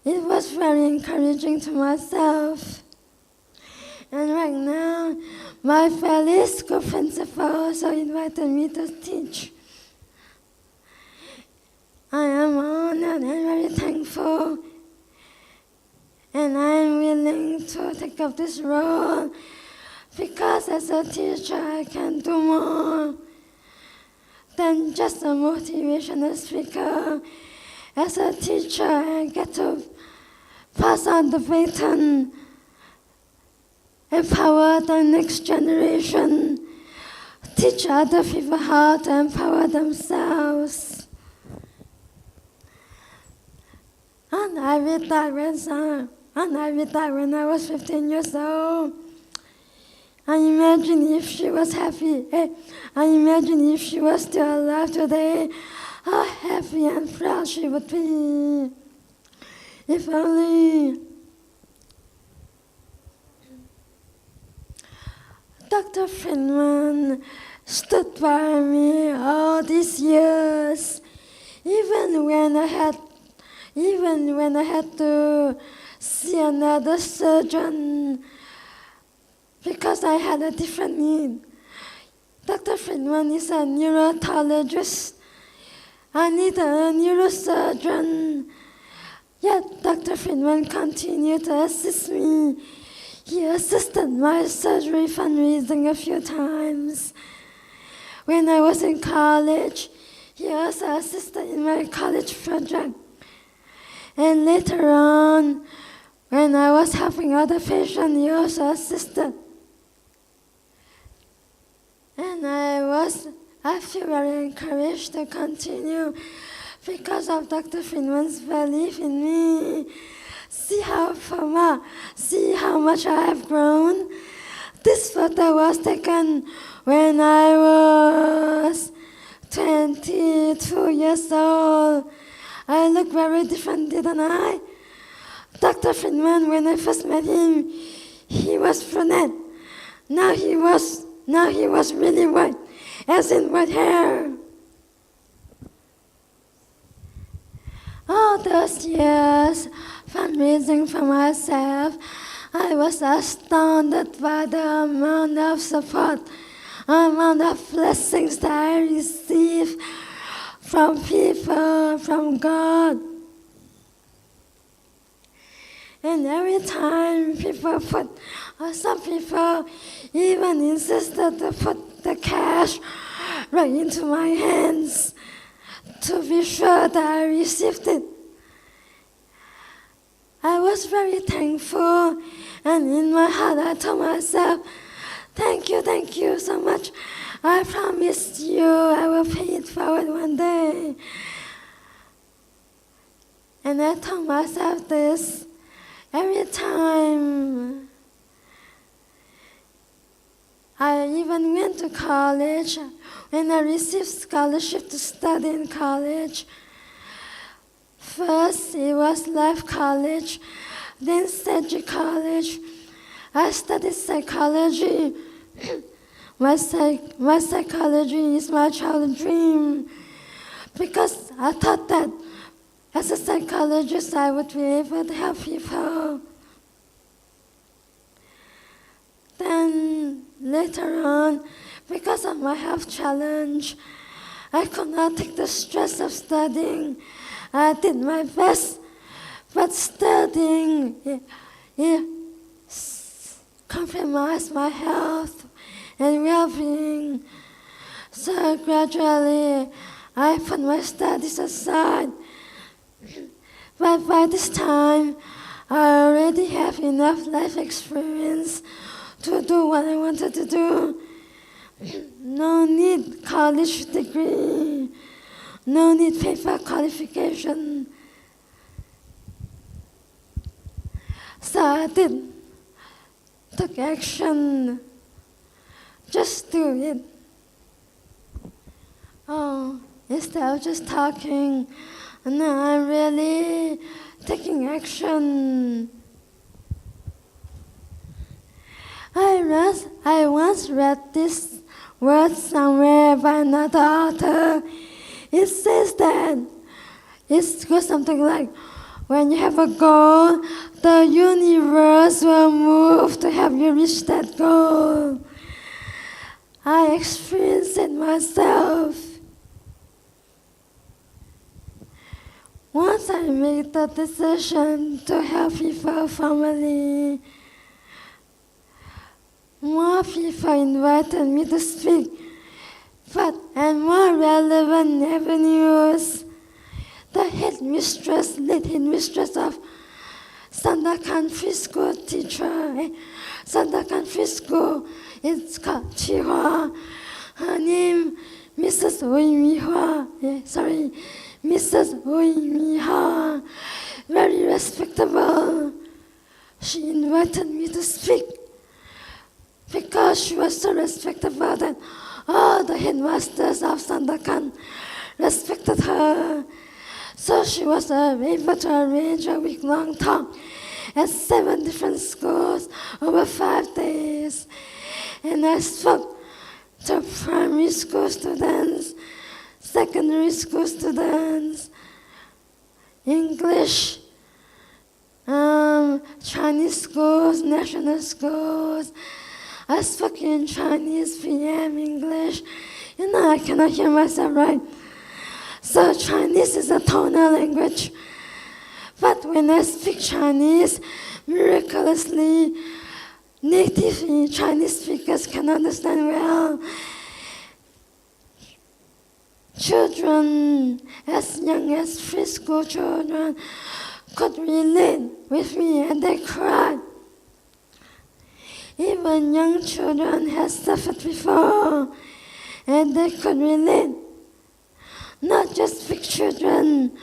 It was very encouraging to myself. And right now, my fellow school principal also invited me to teach. I am honored and very thankful, and I am willing to take up this role because as a teacher I can do more than just a motivational speaker. As a teacher, I get to pass on the baton, empower the next generation, teach other people how to empower themselves. And I retired when I was 15 years old. I imagine if she was happy. I imagine if she was still alive today, how happy and proud she would be. If only. Dr. Friedman stood by me all these years, even when I had to see another surgeon because I had a different need. Dr. Friedman is a neurologist. I need a neurosurgeon. Yet Dr. Friedman continued to assist me. He assisted my surgery fundraising a few times. When I was in college, he also assisted in my college project. And later on, when I was helping other patients, he also assisted. And I feel very encouraged to continue because of Dr. Friedman's belief in me. See how much I have grown. This photo was taken when I was 22 years old. I look very different, didn't I? Dr. Friedman, when I first met him, he was brunette. Now he was really white, as in white hair. All those years fundraising for myself, I was astounded by the amount of support, amount of blessings that I received from people, from God. And every time some people even insisted to put the cash right into my hands to be sure that I received it. I was very thankful, and in my heart I told myself, thank you so much. I promised you I will pay it forward one day. And I told myself this every time. I even went to college. When I received scholarship to study in college, first it was Life College, then Sedgwick College. I studied psychology. My psychology is my childhood dream because I thought that as a psychologist I would be able to help people. Then later on, because of my health challenge, I could not take the stress of studying. I did my best, but studying compromised my health and well-being. So gradually, I put my studies aside. But by this time, I already have enough life experience to do what I wanted to do. No need college degree, no need paper qualification. So I took action. Just do it. Instead of just talking, no, I'm really taking action. I once read this word somewhere by another author. It says that it goes something like, when you have a goal, the universe will move to help you reach that goal. I experienced it myself. Once I made the decision to help people formally, more people invited me to speak, and more relevant avenues. The lead headmistress of Sandakan Free School teacher, Sandakan Free School, it's called Chihua. Her name, Mrs. Mrs. Uimiha, very respectable. She invited me to speak because she was so respectable that all the headmasters of Sandakan respected her. So she was able to arrange a week-long talk at 7 different schools over 5 days. and I spoke to primary school students, secondary school students, English, Chinese schools, national schools. I spoke in Chinese, PM, English. I cannot hear myself right. So Chinese is a tonal language. But when I speak Chinese, miraculously, native Chinese speakers can understand well. Children as young as preschool children could relate with me and they cried. Even young children have suffered before and they could relate. Not just big children,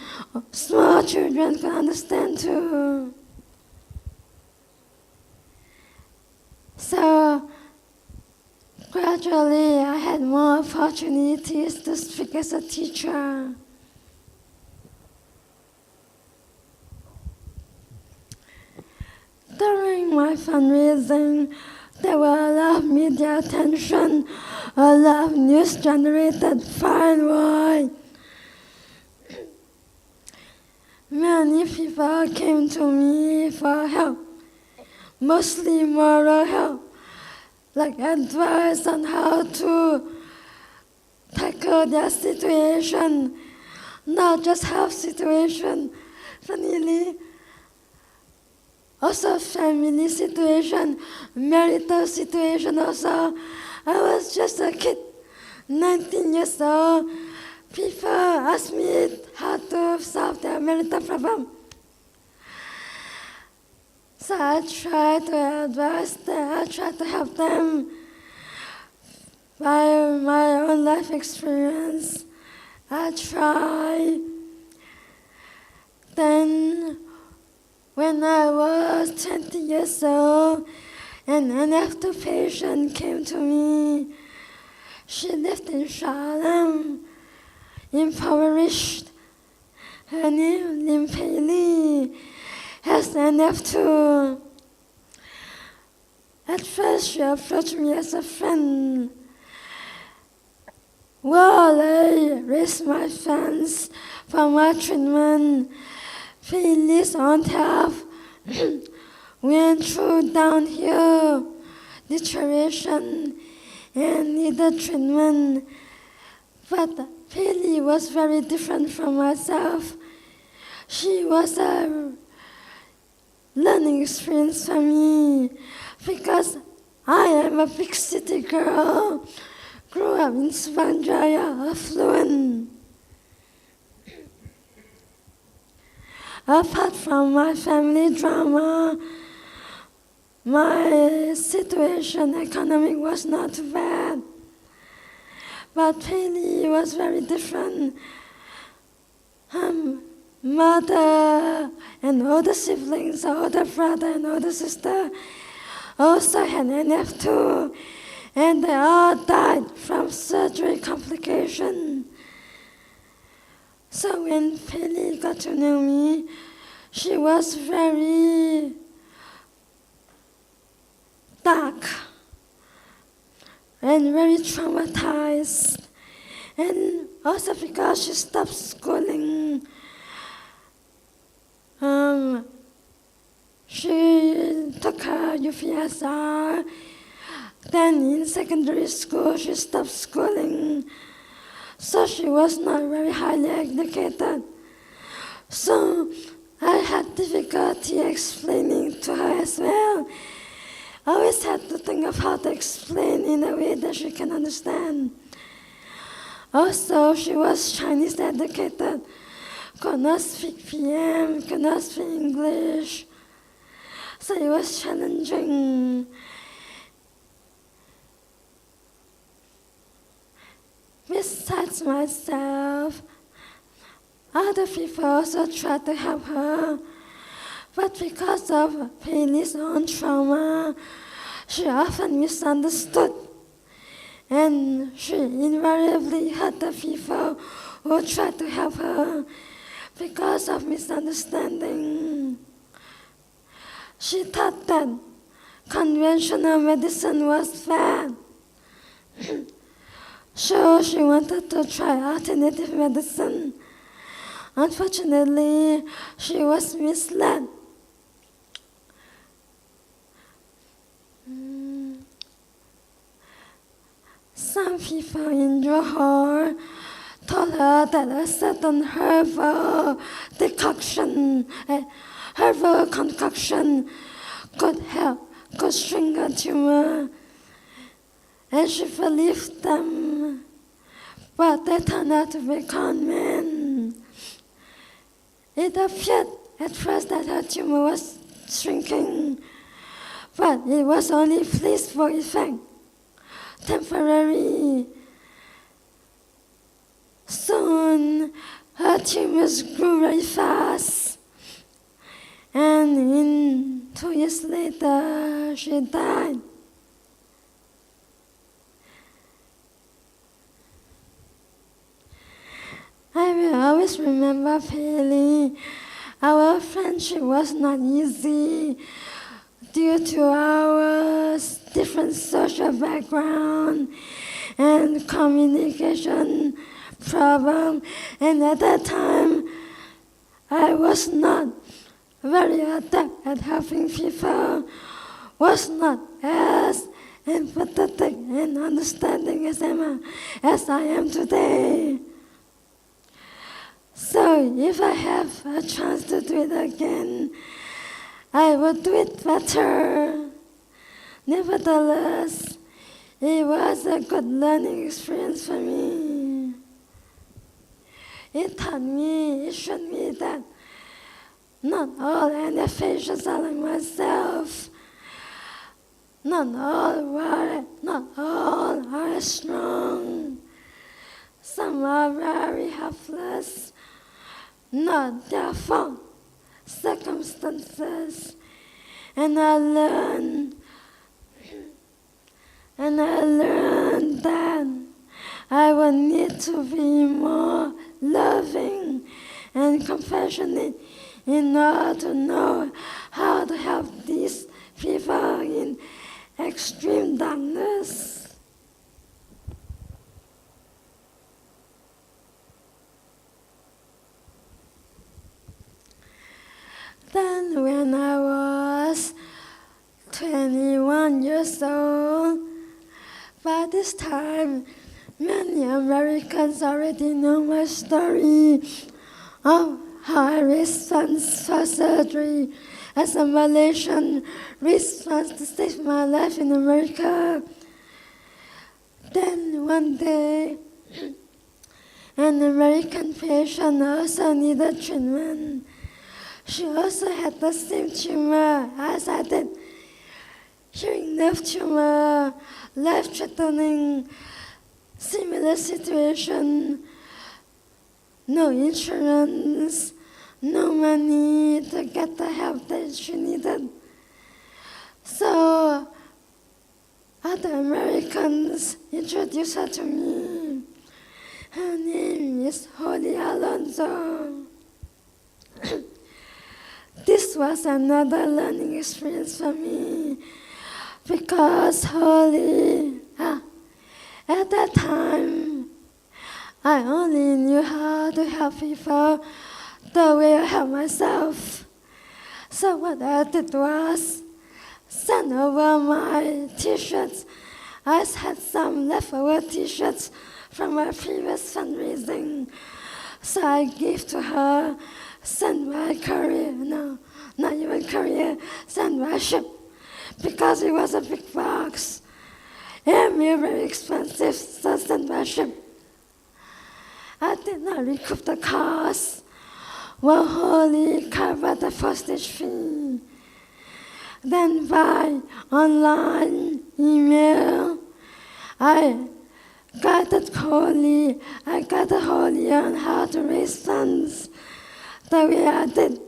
small children can understand too. So gradually I had more opportunities to speak as a teacher. During my fundraising, there were a lot of media attention, a lot of news generated far and wide. Many people came to me for help, mostly moral help, like advice on how to tackle their situation, not just health situation, funnily, also family situation, marital situation also. I was just a kid, 19 years old. People asked me how to solve their marital problem. So I tried to advise them, I tried to help them by my own life experience. I tried. Then, when I was 20 years old, an NF2 patient came to me. She lived in Shalom, impoverished. Her name, Lim Pei Li, has NF2. At first, she approached me as a friend. While I raised my funds for my treatment, Pei Li's own health went through downhill deterioration and needed treatment. But Pei Li was very different from myself. She was a learning experience for me because I am a big city girl, grew up in Subang Jaya, affluent. Apart from my family drama, my situation, economic, was not too bad. But Pei Li was very different. Mother and older siblings, older brother and older sister, also had NF2, and they all died from surgery complication. So when Pei Li got to know me, she was very dark and very traumatized. And also because she stopped schooling, she took her UPSR. Then in secondary school, she stopped schooling. So she was not very highly educated. So I had difficulty explaining to her as well. I always had to think of how to explain in a way that she can understand. Also, she was Chinese educated, could not speak PM, could not speak English. So it was challenging. Besides myself, other people also tried to help her. But because of Pei Li's own trauma, she often misunderstood. And she invariably hurt the people who tried to help her because of misunderstanding. She thought that conventional medicine was bad. So she wanted to try alternative medicine. Unfortunately, she was misled. Some people in Johor told her that a certain herbal concoction could shrink a tumor, and she believed them, but they turned out to be con men. It appeared at first that her tumor was shrinking, but it was only placebo effect, temporary. Soon, her tumors grew very fast, and 2 years later, she died. I will always remember Pei. Our friendship was not easy due to our different social background and communication problem. And at that time, I was not very adept at helping people, was not as empathetic and understanding as I am today. So if I have a chance to do it again, I would do it better. Nevertheless, it was a good learning experience for me. It taught me, it showed me that not all NFHs are like myself. Not all are strong. Some are very helpless. Not their fault, circumstances. And I learned that I would need to be more loving and compassionate in order to know how to help these people in extreme darkness. Then when I was 21 years old, by this time, many Americans already know my story of how I responded for surgery as a Malaysian response to save my life in America. Then one day, an American patient also needed treatment. She also had the same tumor as I did. Hearing nerve tumor, life-threatening, similar situation, no insurance, no money to get the help that she needed. So other Americans introduced her to me. Her name is Holly Alonso. This was another learning experience for me because Holly, at that time, I only knew how to help people the way I help myself. So what I did was send over my t-shirts. I had some leftover t-shirts from my previous fundraising. So I gave to her, sent by courier, no, not even courier, sent by ship, because it was a big box. And very expensive, so sent by ship. I did not recoup the cost, while Holly covered the postage fee. Then by online email, I guided Holly on how to raise funds the way I did.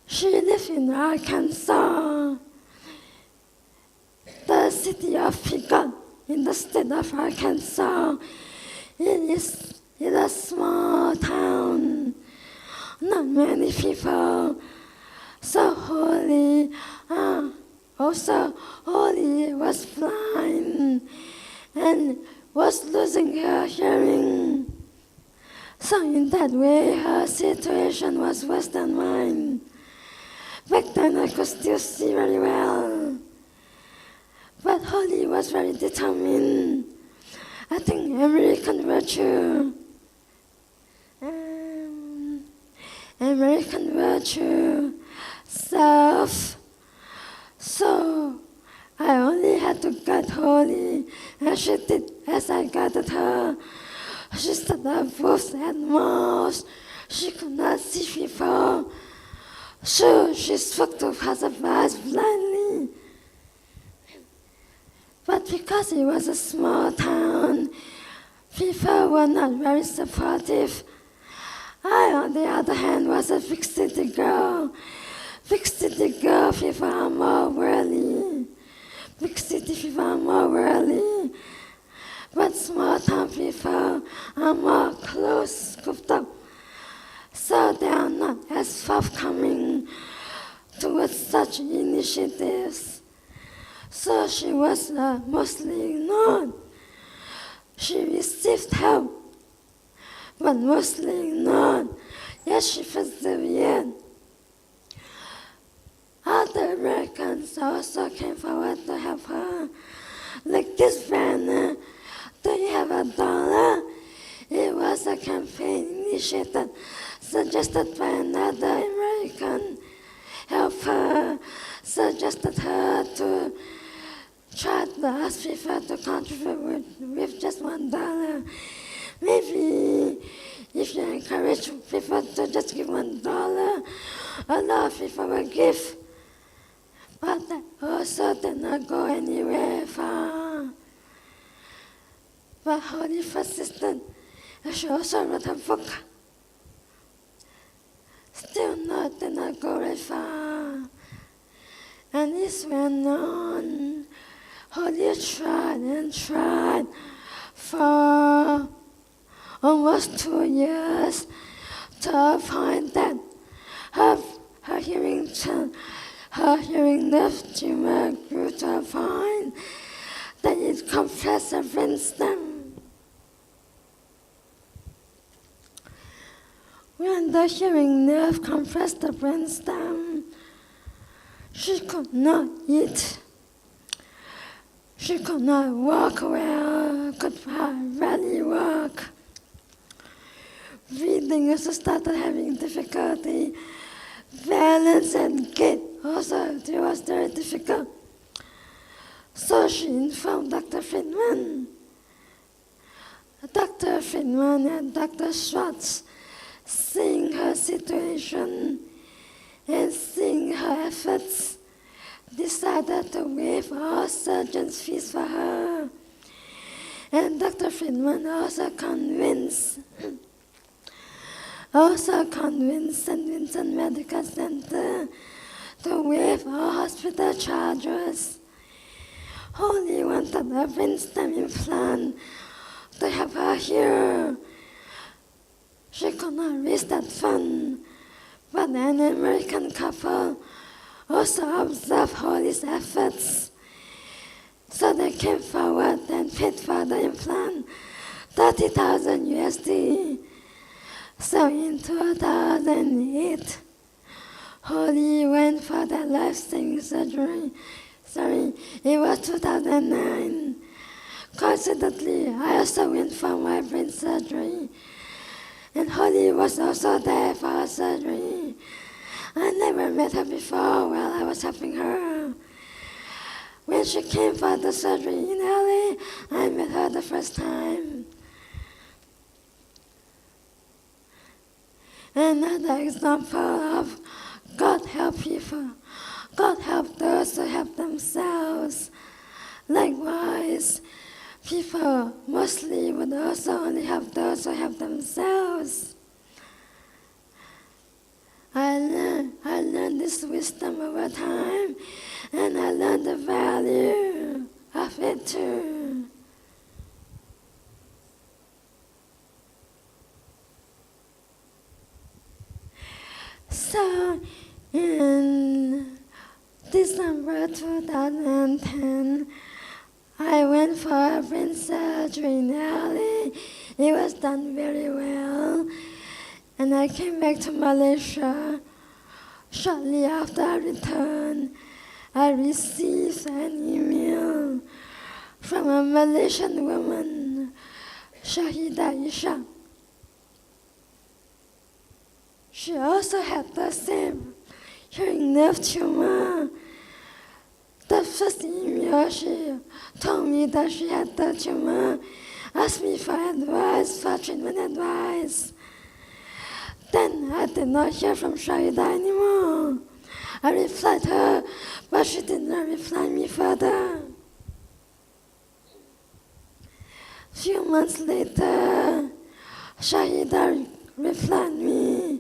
She lived in Arkansas, the city of Pigot, in the state of Arkansas. It is a small town, not many people. So Holly, also Holly was blind and was losing her hearing. So in that way, her situation was worse than mine. Back then I could still see very well. But Holly was very determined. I think American virtue. American virtue. Self. So I only had to guide Holly, and she did as I guided her. She stood up both and mouth. She could not see people. So she spoke to passersby blindly. But because it was a small town, people were not very supportive. I, on the other hand, was a big city girl. Big city girl people are more worldly. Big city people are more worldly. But small town people are more close, scooped up. So they are not as forthcoming towards such initiatives. So she was mostly ignored. She received help, but mostly ignored. Yet she persevered. Other Americans also came forward to help her. Like this banner, do you have $1? It was a campaign initiated, suggested by another American helper, suggested her to try to ask people to contribute with just $1. Maybe if you encourage people to just give $1, a lot of people will give. But that also did not go anywhere far. But Holly persisted. She also wrote a book. Still did not go very far. And it's well known. Holly tried and tried for almost 2 years to a point that her hearing nerve tumor grew to a point that it compressed her brainstem. When the hearing nerve compressed the brainstem, she could not eat. She could not walk well, could barely walk. Breathing also started having difficulty. Balance and gait also it was very difficult. So she informed Dr. Friedman. Dr. Friedman and Dr. Schwartz, seeing her situation and seeing her efforts, decided to waive all surgeon's fees for her. And Dr. Friedman also convinced St. Vincent Medical Center to waive all hospital charges. Holly wanted a brainstem implant to help her hear. She could not raise that fund, but an American couple also observed Holly's efforts. So they came forward and paid for the implant, 30,000 USD. So in 2008, Holly went for the life-saving surgery. It was 2009. Coincidentally, I also went for my brain surgery. And Holly was also there for her surgery. I never met her before while I was helping her. When she came for the surgery in LA, I met her the first time. Another example of God help people. God help those who help themselves. Likewise, people mostly would also only help those who help themselves. I learned this wisdom over time, and I learned the value of it too. So, in December 2010, I went for a brain surgery in LA. It was done very well. And I came back to Malaysia. Shortly after I returned, I received an email from a Malaysian woman, Shahida Ishak. She also had the same hearing nerve tumor. The first email she told me that she had the tumor, asked me for advice, for treatment advice. Then I did not hear from Shahida anymore. I replied her, but she did not reply me further. Few months later, Shahida replied me.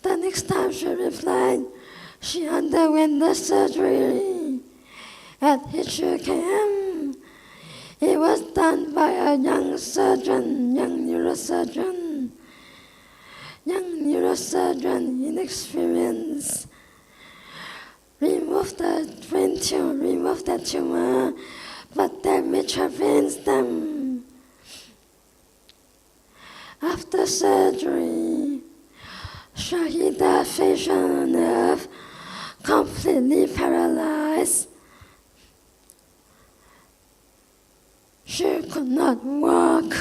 The next time she replied, she underwent the surgery at HUKM. It was done by a young neurosurgeon inexperienced. Removed the tumor, but damaged her brainstem. After surgery, Shahida facial nerve completely paralyzed. She could not walk.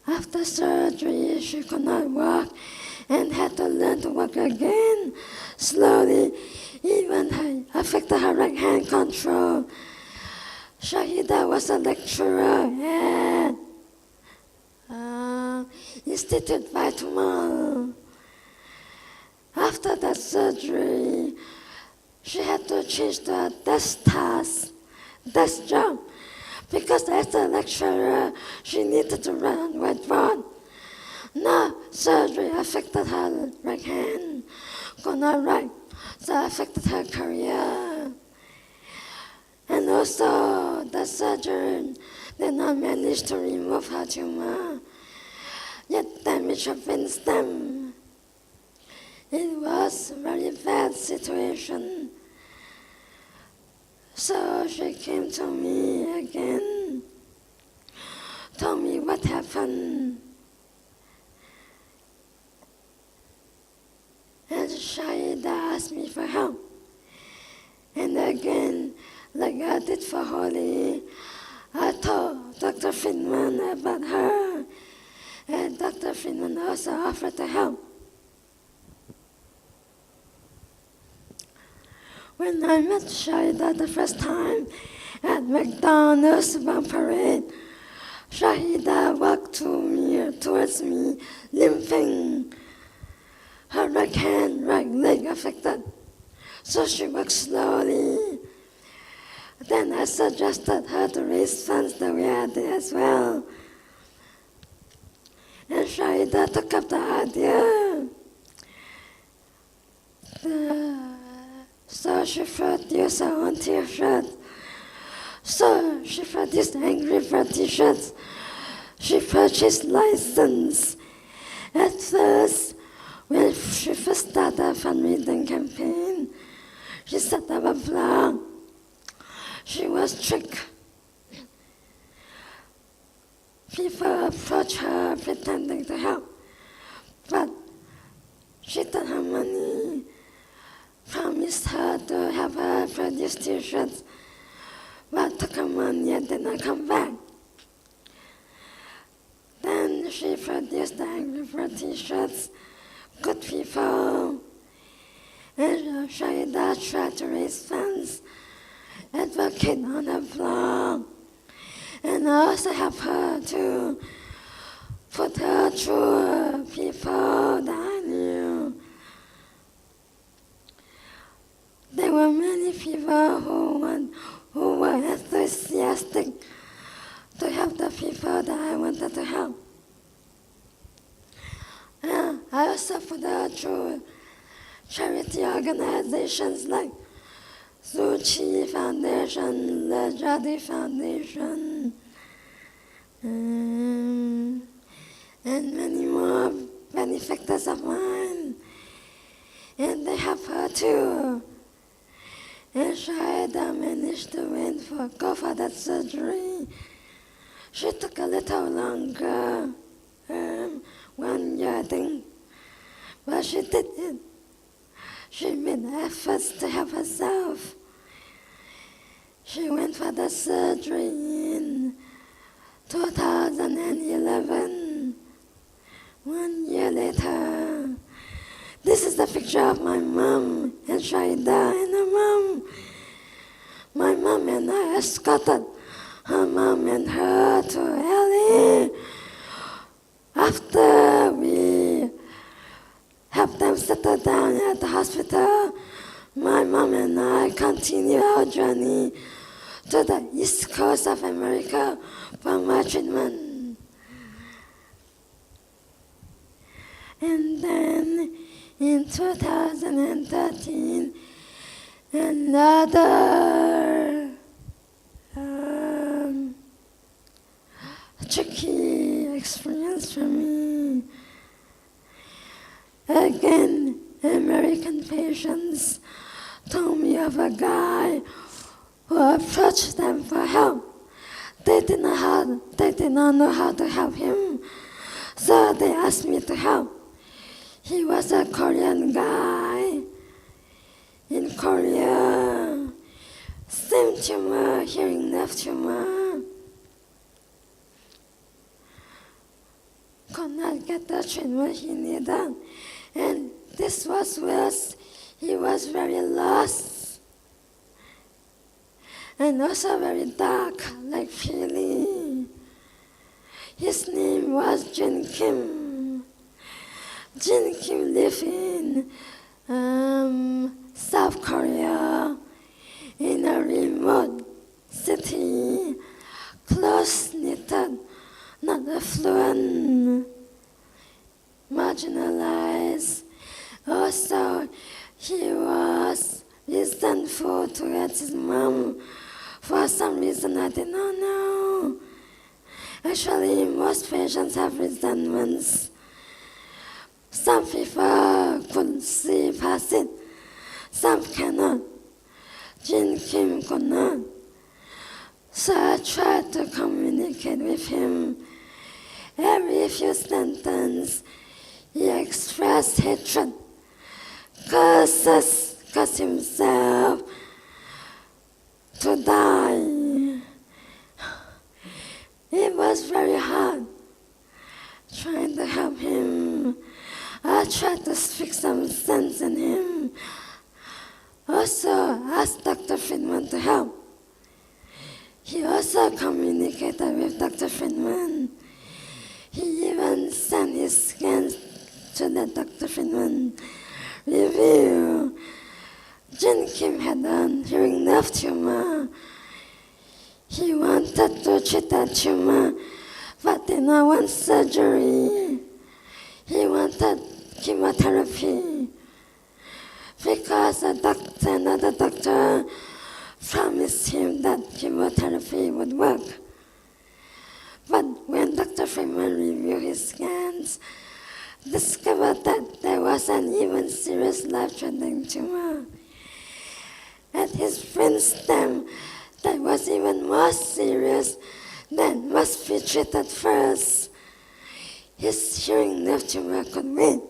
After surgery, she could not walk and had to learn to walk again. Slowly, even affected her right hand control. Shahida was a lecturer at Institute Baitumol. After that surgery, she had to change to a desk job, because as a lecturer, she needed to write on whiteboard. Now, surgery affected her right hand, could not write, so affected her career. And also, the surgeon did not manage to remove her tumor, yet damaged her brainstem. It was a very bad situation. So she came to me again, told me what happened. And Shahida asked me for help. And again, like I did for Holly, I told Dr. Friedman about her. And Dr. Friedman also offered to help. When I met Shahida the first time at McDonald's Bump Parade, Shahida walked towards me, limping. Her right hand, right leg affected, so she walked slowly. Then I suggested her to raise funds the way I did as well. And Shahida took up the idea. So she produced her own t-shirt. So she produced Angry Bird t-shirts. She purchased license. At first, when she first started a fundraising campaign, she set up a blog. She was tricked. People approached her pretending to help, but she took her money, promised her to have her produce t-shirts, but took her money and did not come back. Then she produced the Angry Bird t-shirts, good people, and Shahida tried to raise funds, advocate on her blog, and I also help her to put her through people that I knew. There were many people who were enthusiastic to help the people that I wanted to help. I also put her through charity organizations like Zuchi Foundation, Lejadi Foundation, and many more benefactors of mine. and they helped her too. And Shahida managed to go for that surgery. She took a little longer, 1 year I think, but she did it. She made efforts to help herself. She went for the surgery in 2011, 1 year later. This is the picture of my mom and Shahida and her mom. My mom and I escorted her mom and her to LA. After we helped them settle down at the hospital, my mom and I continued our journey to the east coast of America for my treatment. And then in 2013, another tricky experience for me. Again, American patients told me of a guy who approached them for help. They did not know how to help him, so they asked me to help. He was a Korean guy in Korea, same tumor, hearing nerve tumor. Could not get the treatment he needed, and this was worse. He was very lost and also very dark, like Philly. His name was Jin Kim. Jin Kim lived in South Korea, in a remote city, close-knitted, not affluent, marginalized. Also, he was resentful towards his mom for some reason I did not know. Actually, most patients have resentments. Some people could see past it, some cannot. Jin Kim could not. So I tried to communicate with him. Every few sentences, he expressed hatred, cursed himself to die. It was very hard trying to help him. I tried to speak some sense in him. Also asked Dr. Friedman to help. He also communicated with Dr. Friedman. He even sent his scans to the Dr. Friedman review. Jin Kim had a hearing nerve tumor. He wanted to treat that tumor, but did not want surgery. He wanted chemotherapy because another doctor promised him that chemotherapy would work. But when Dr. Freeman reviewed his scans, discovered that there was an even serious life-threatening tumor at his brainstem that was even more serious that must be treated first. His hearing nerve tumor could wait.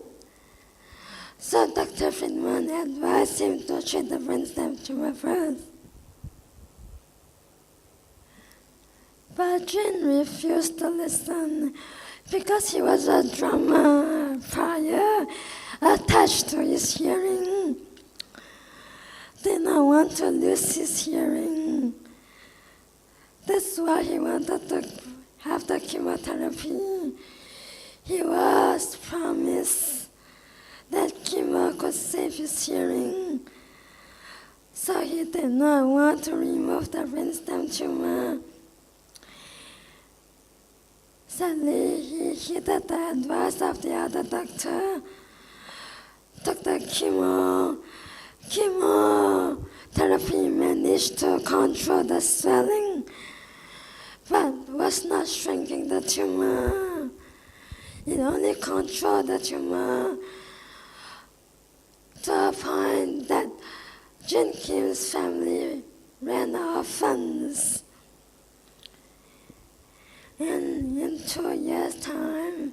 So Dr. Friedman advised him to treat the brainstem tumor first. But Jin refused to listen because he was a drummer prior attached to his hearing. Did not want to lose his hearing. That's why he wanted to have the chemotherapy. He was promised that chemo could save his hearing. So he did not want to remove the brainstem tumor. Sadly, he heeded the advice of the other doctor, took the chemotherapy managed to control the swelling, but was not shrinking the tumor. It only controlled the tumor to a point that Jin Kim's family ran out of funds. And in 2 years' time,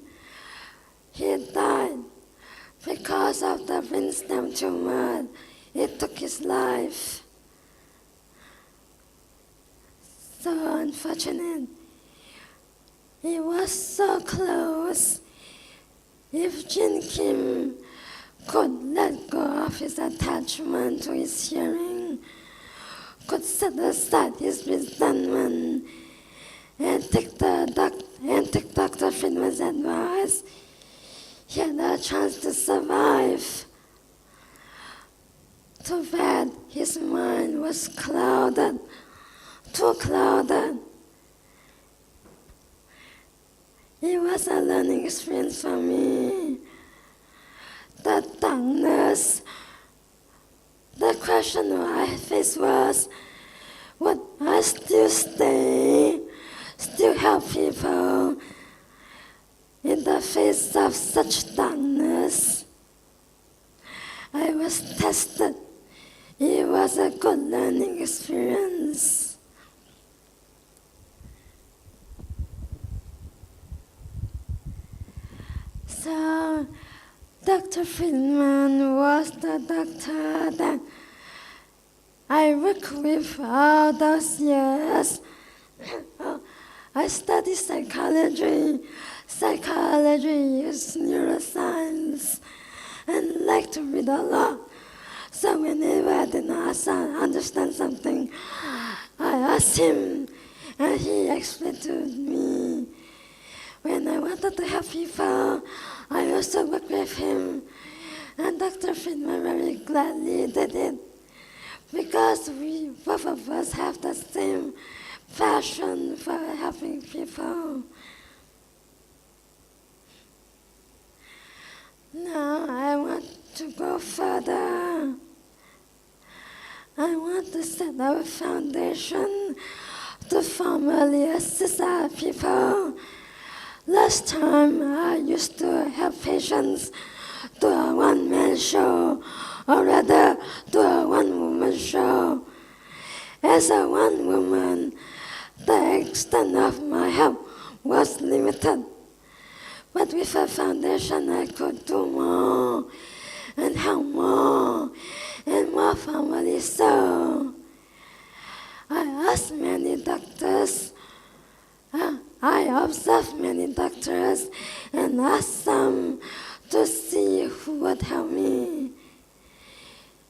he died because of the brainstem tumor. It took his life. So unfortunate. He was so close. If Jin Kim could let go of his attachment to his hearing, could set aside his resentment and take Dr. Friedman's advice, he had a chance to survive. Too bad his mind was clouded, too clouded. It was a learning experience for me. The darkness, the question I faced was, would I still stay, still help people in the face of such darkness? I was tested. It was a good learning experience. So, Dr. Friedman was the doctor that I worked with all those years. I studied psychology. Psychology is neuroscience, and like to read a lot. So whenever I did not understand something, I asked him, and he explained to me. When I wanted to help people, I also worked with him, and Dr. Friedman very gladly did it, because we both of us have the same passion for helping people. Now I want to go further. I want to set up a foundation to formally assist our people. Last time I used to help patients do a one-man show, or rather do a one-woman show. As a one woman, the extent of my help was limited. But with a foundation I could do more, and help more, and more formally so. I asked many doctors, I observed many doctors and asked some to see who would help me.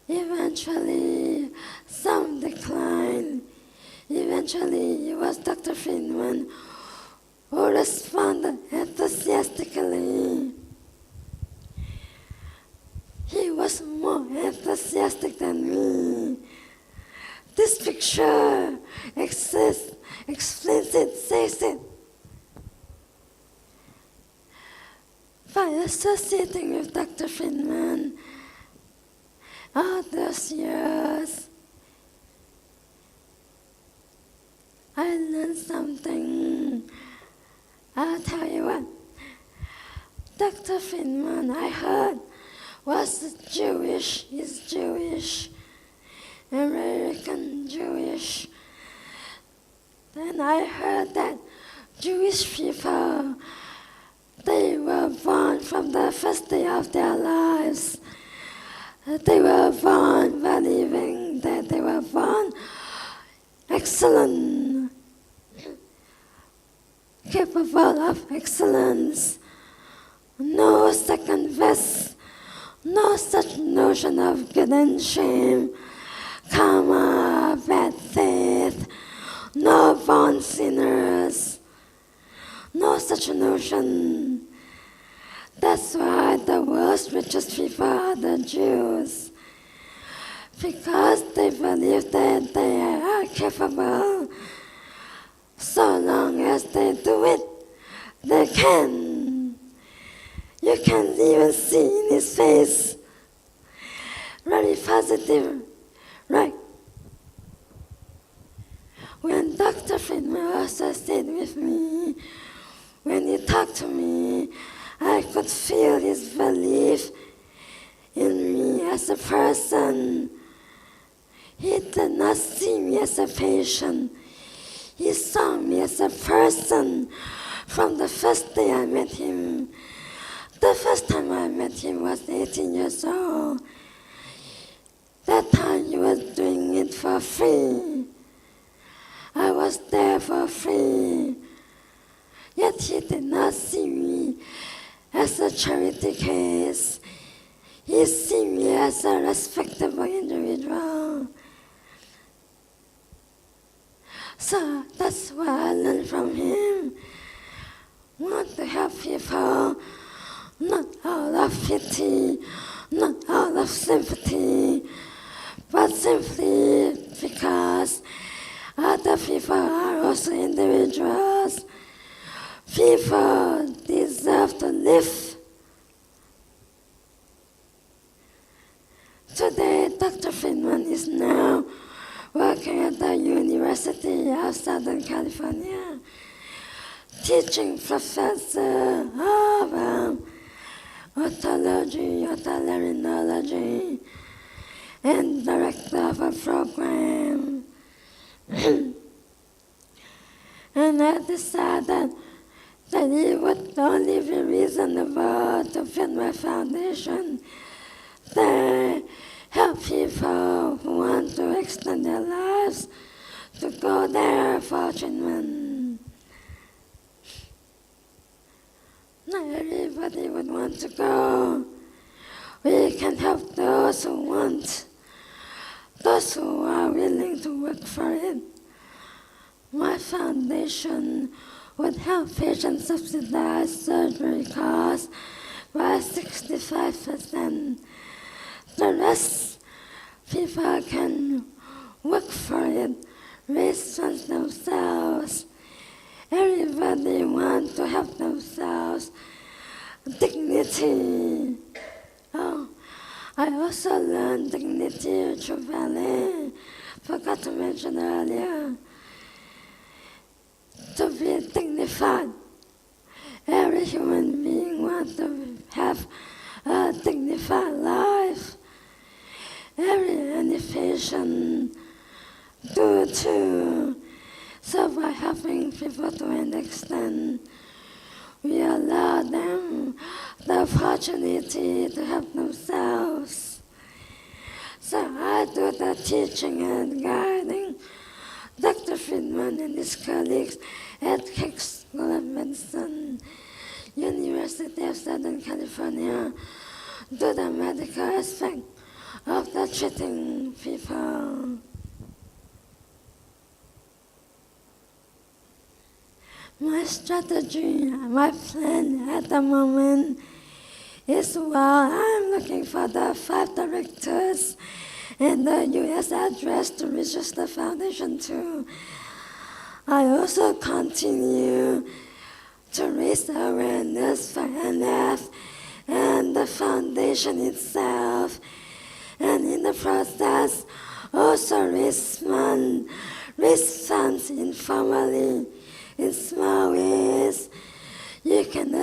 Eventually, some declined. Eventually, it was Dr. Friedman who responded enthusiastically. He was more enthusiastic than me. This picture explains it, says it. By associating with Dr. Friedman all those years, I learned something. I'll tell you what. Dr. Friedman, I heard, was Jewish, is Jewish, American Jewish. Then I heard that Jewish people, they were born from the first day of their lives. They were born believing that they were born excellent, capable of excellence. No second best, no such notion of good and shame, karma, bad faith, no born sinners, no such notion. That's why the world's richest people are the Jews, because they believe that they are capable. So long as they do it, they can. You can even see in his face, very positive, right? When Dr. Friedman also stayed with me, when he talked to me, I could feel his belief in me as a person. He did not see me as a patient. He saw me as a person from the first day I met him. The first time I met him was 18 years old. That time he was doing it for free. I was there for free. Yet he did not see me as a charity case. He see me as a respectable individual. So that's what I learned from him. Want to help people, not out of pity, not out of sympathy, but simply because other people are also individuals. People deserve to live. Today, Dr. Friedman is now working at the University of Southern California, teaching professor of otology, otolaryngology, and director of a program. And I decided that it would only be reasonable to build my foundation that help people who want to extend their lives to go there for treatment. Not everybody would want to go. We can help those who want, those who are willing to work for it. My foundation would help patients subsidize surgery costs by 65%. The rest, people can work for it, raise funds themselves. Everybody wants to help themselves. Dignity. Oh, I also learned dignity through ballet. Forgot to mention earlier. To be dignified. Every human being wants to have a dignified life. Any patient do too. So by helping people to an extent, we allow them the opportunity to help themselves. So I do the teaching and guiding. Dr. Friedman and his colleagues at Keck School of Medicine, University of Southern California, do the medical aspect of the treating people. My strategy, my plan at the moment is while I'm looking for the 5 directors and the U.S. address to register the foundation too, I also continue to raise awareness for NF and the foundation itself, and in the process also raise funds informally in small ways. You can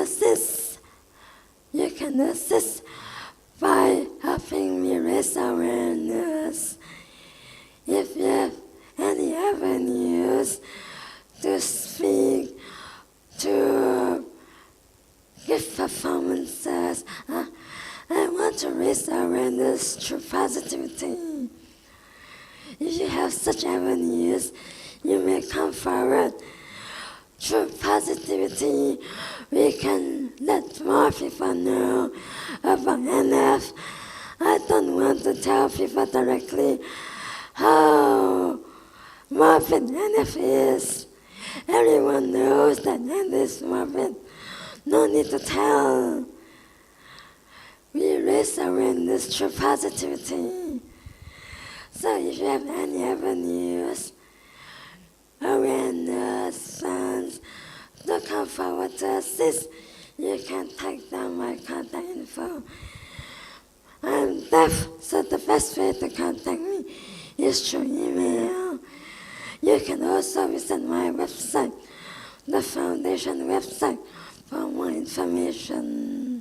assist by helping me raise awareness. If you have any avenues to speak, to give performances, I want to raise awareness through positivity. If you have such avenues, you may come forward. Through positivity, we can let more people know about NF. I don't want to tell people directly how morbid NF is. Everyone knows that NF is morbid. No need to tell. We raise awareness through positivity. So if you have any avenues, awareness, funds, to come forward to assist, you can take down my contact info. I'm deaf, so the best way to contact me is through email. You can also visit my website, the foundation website, for more information.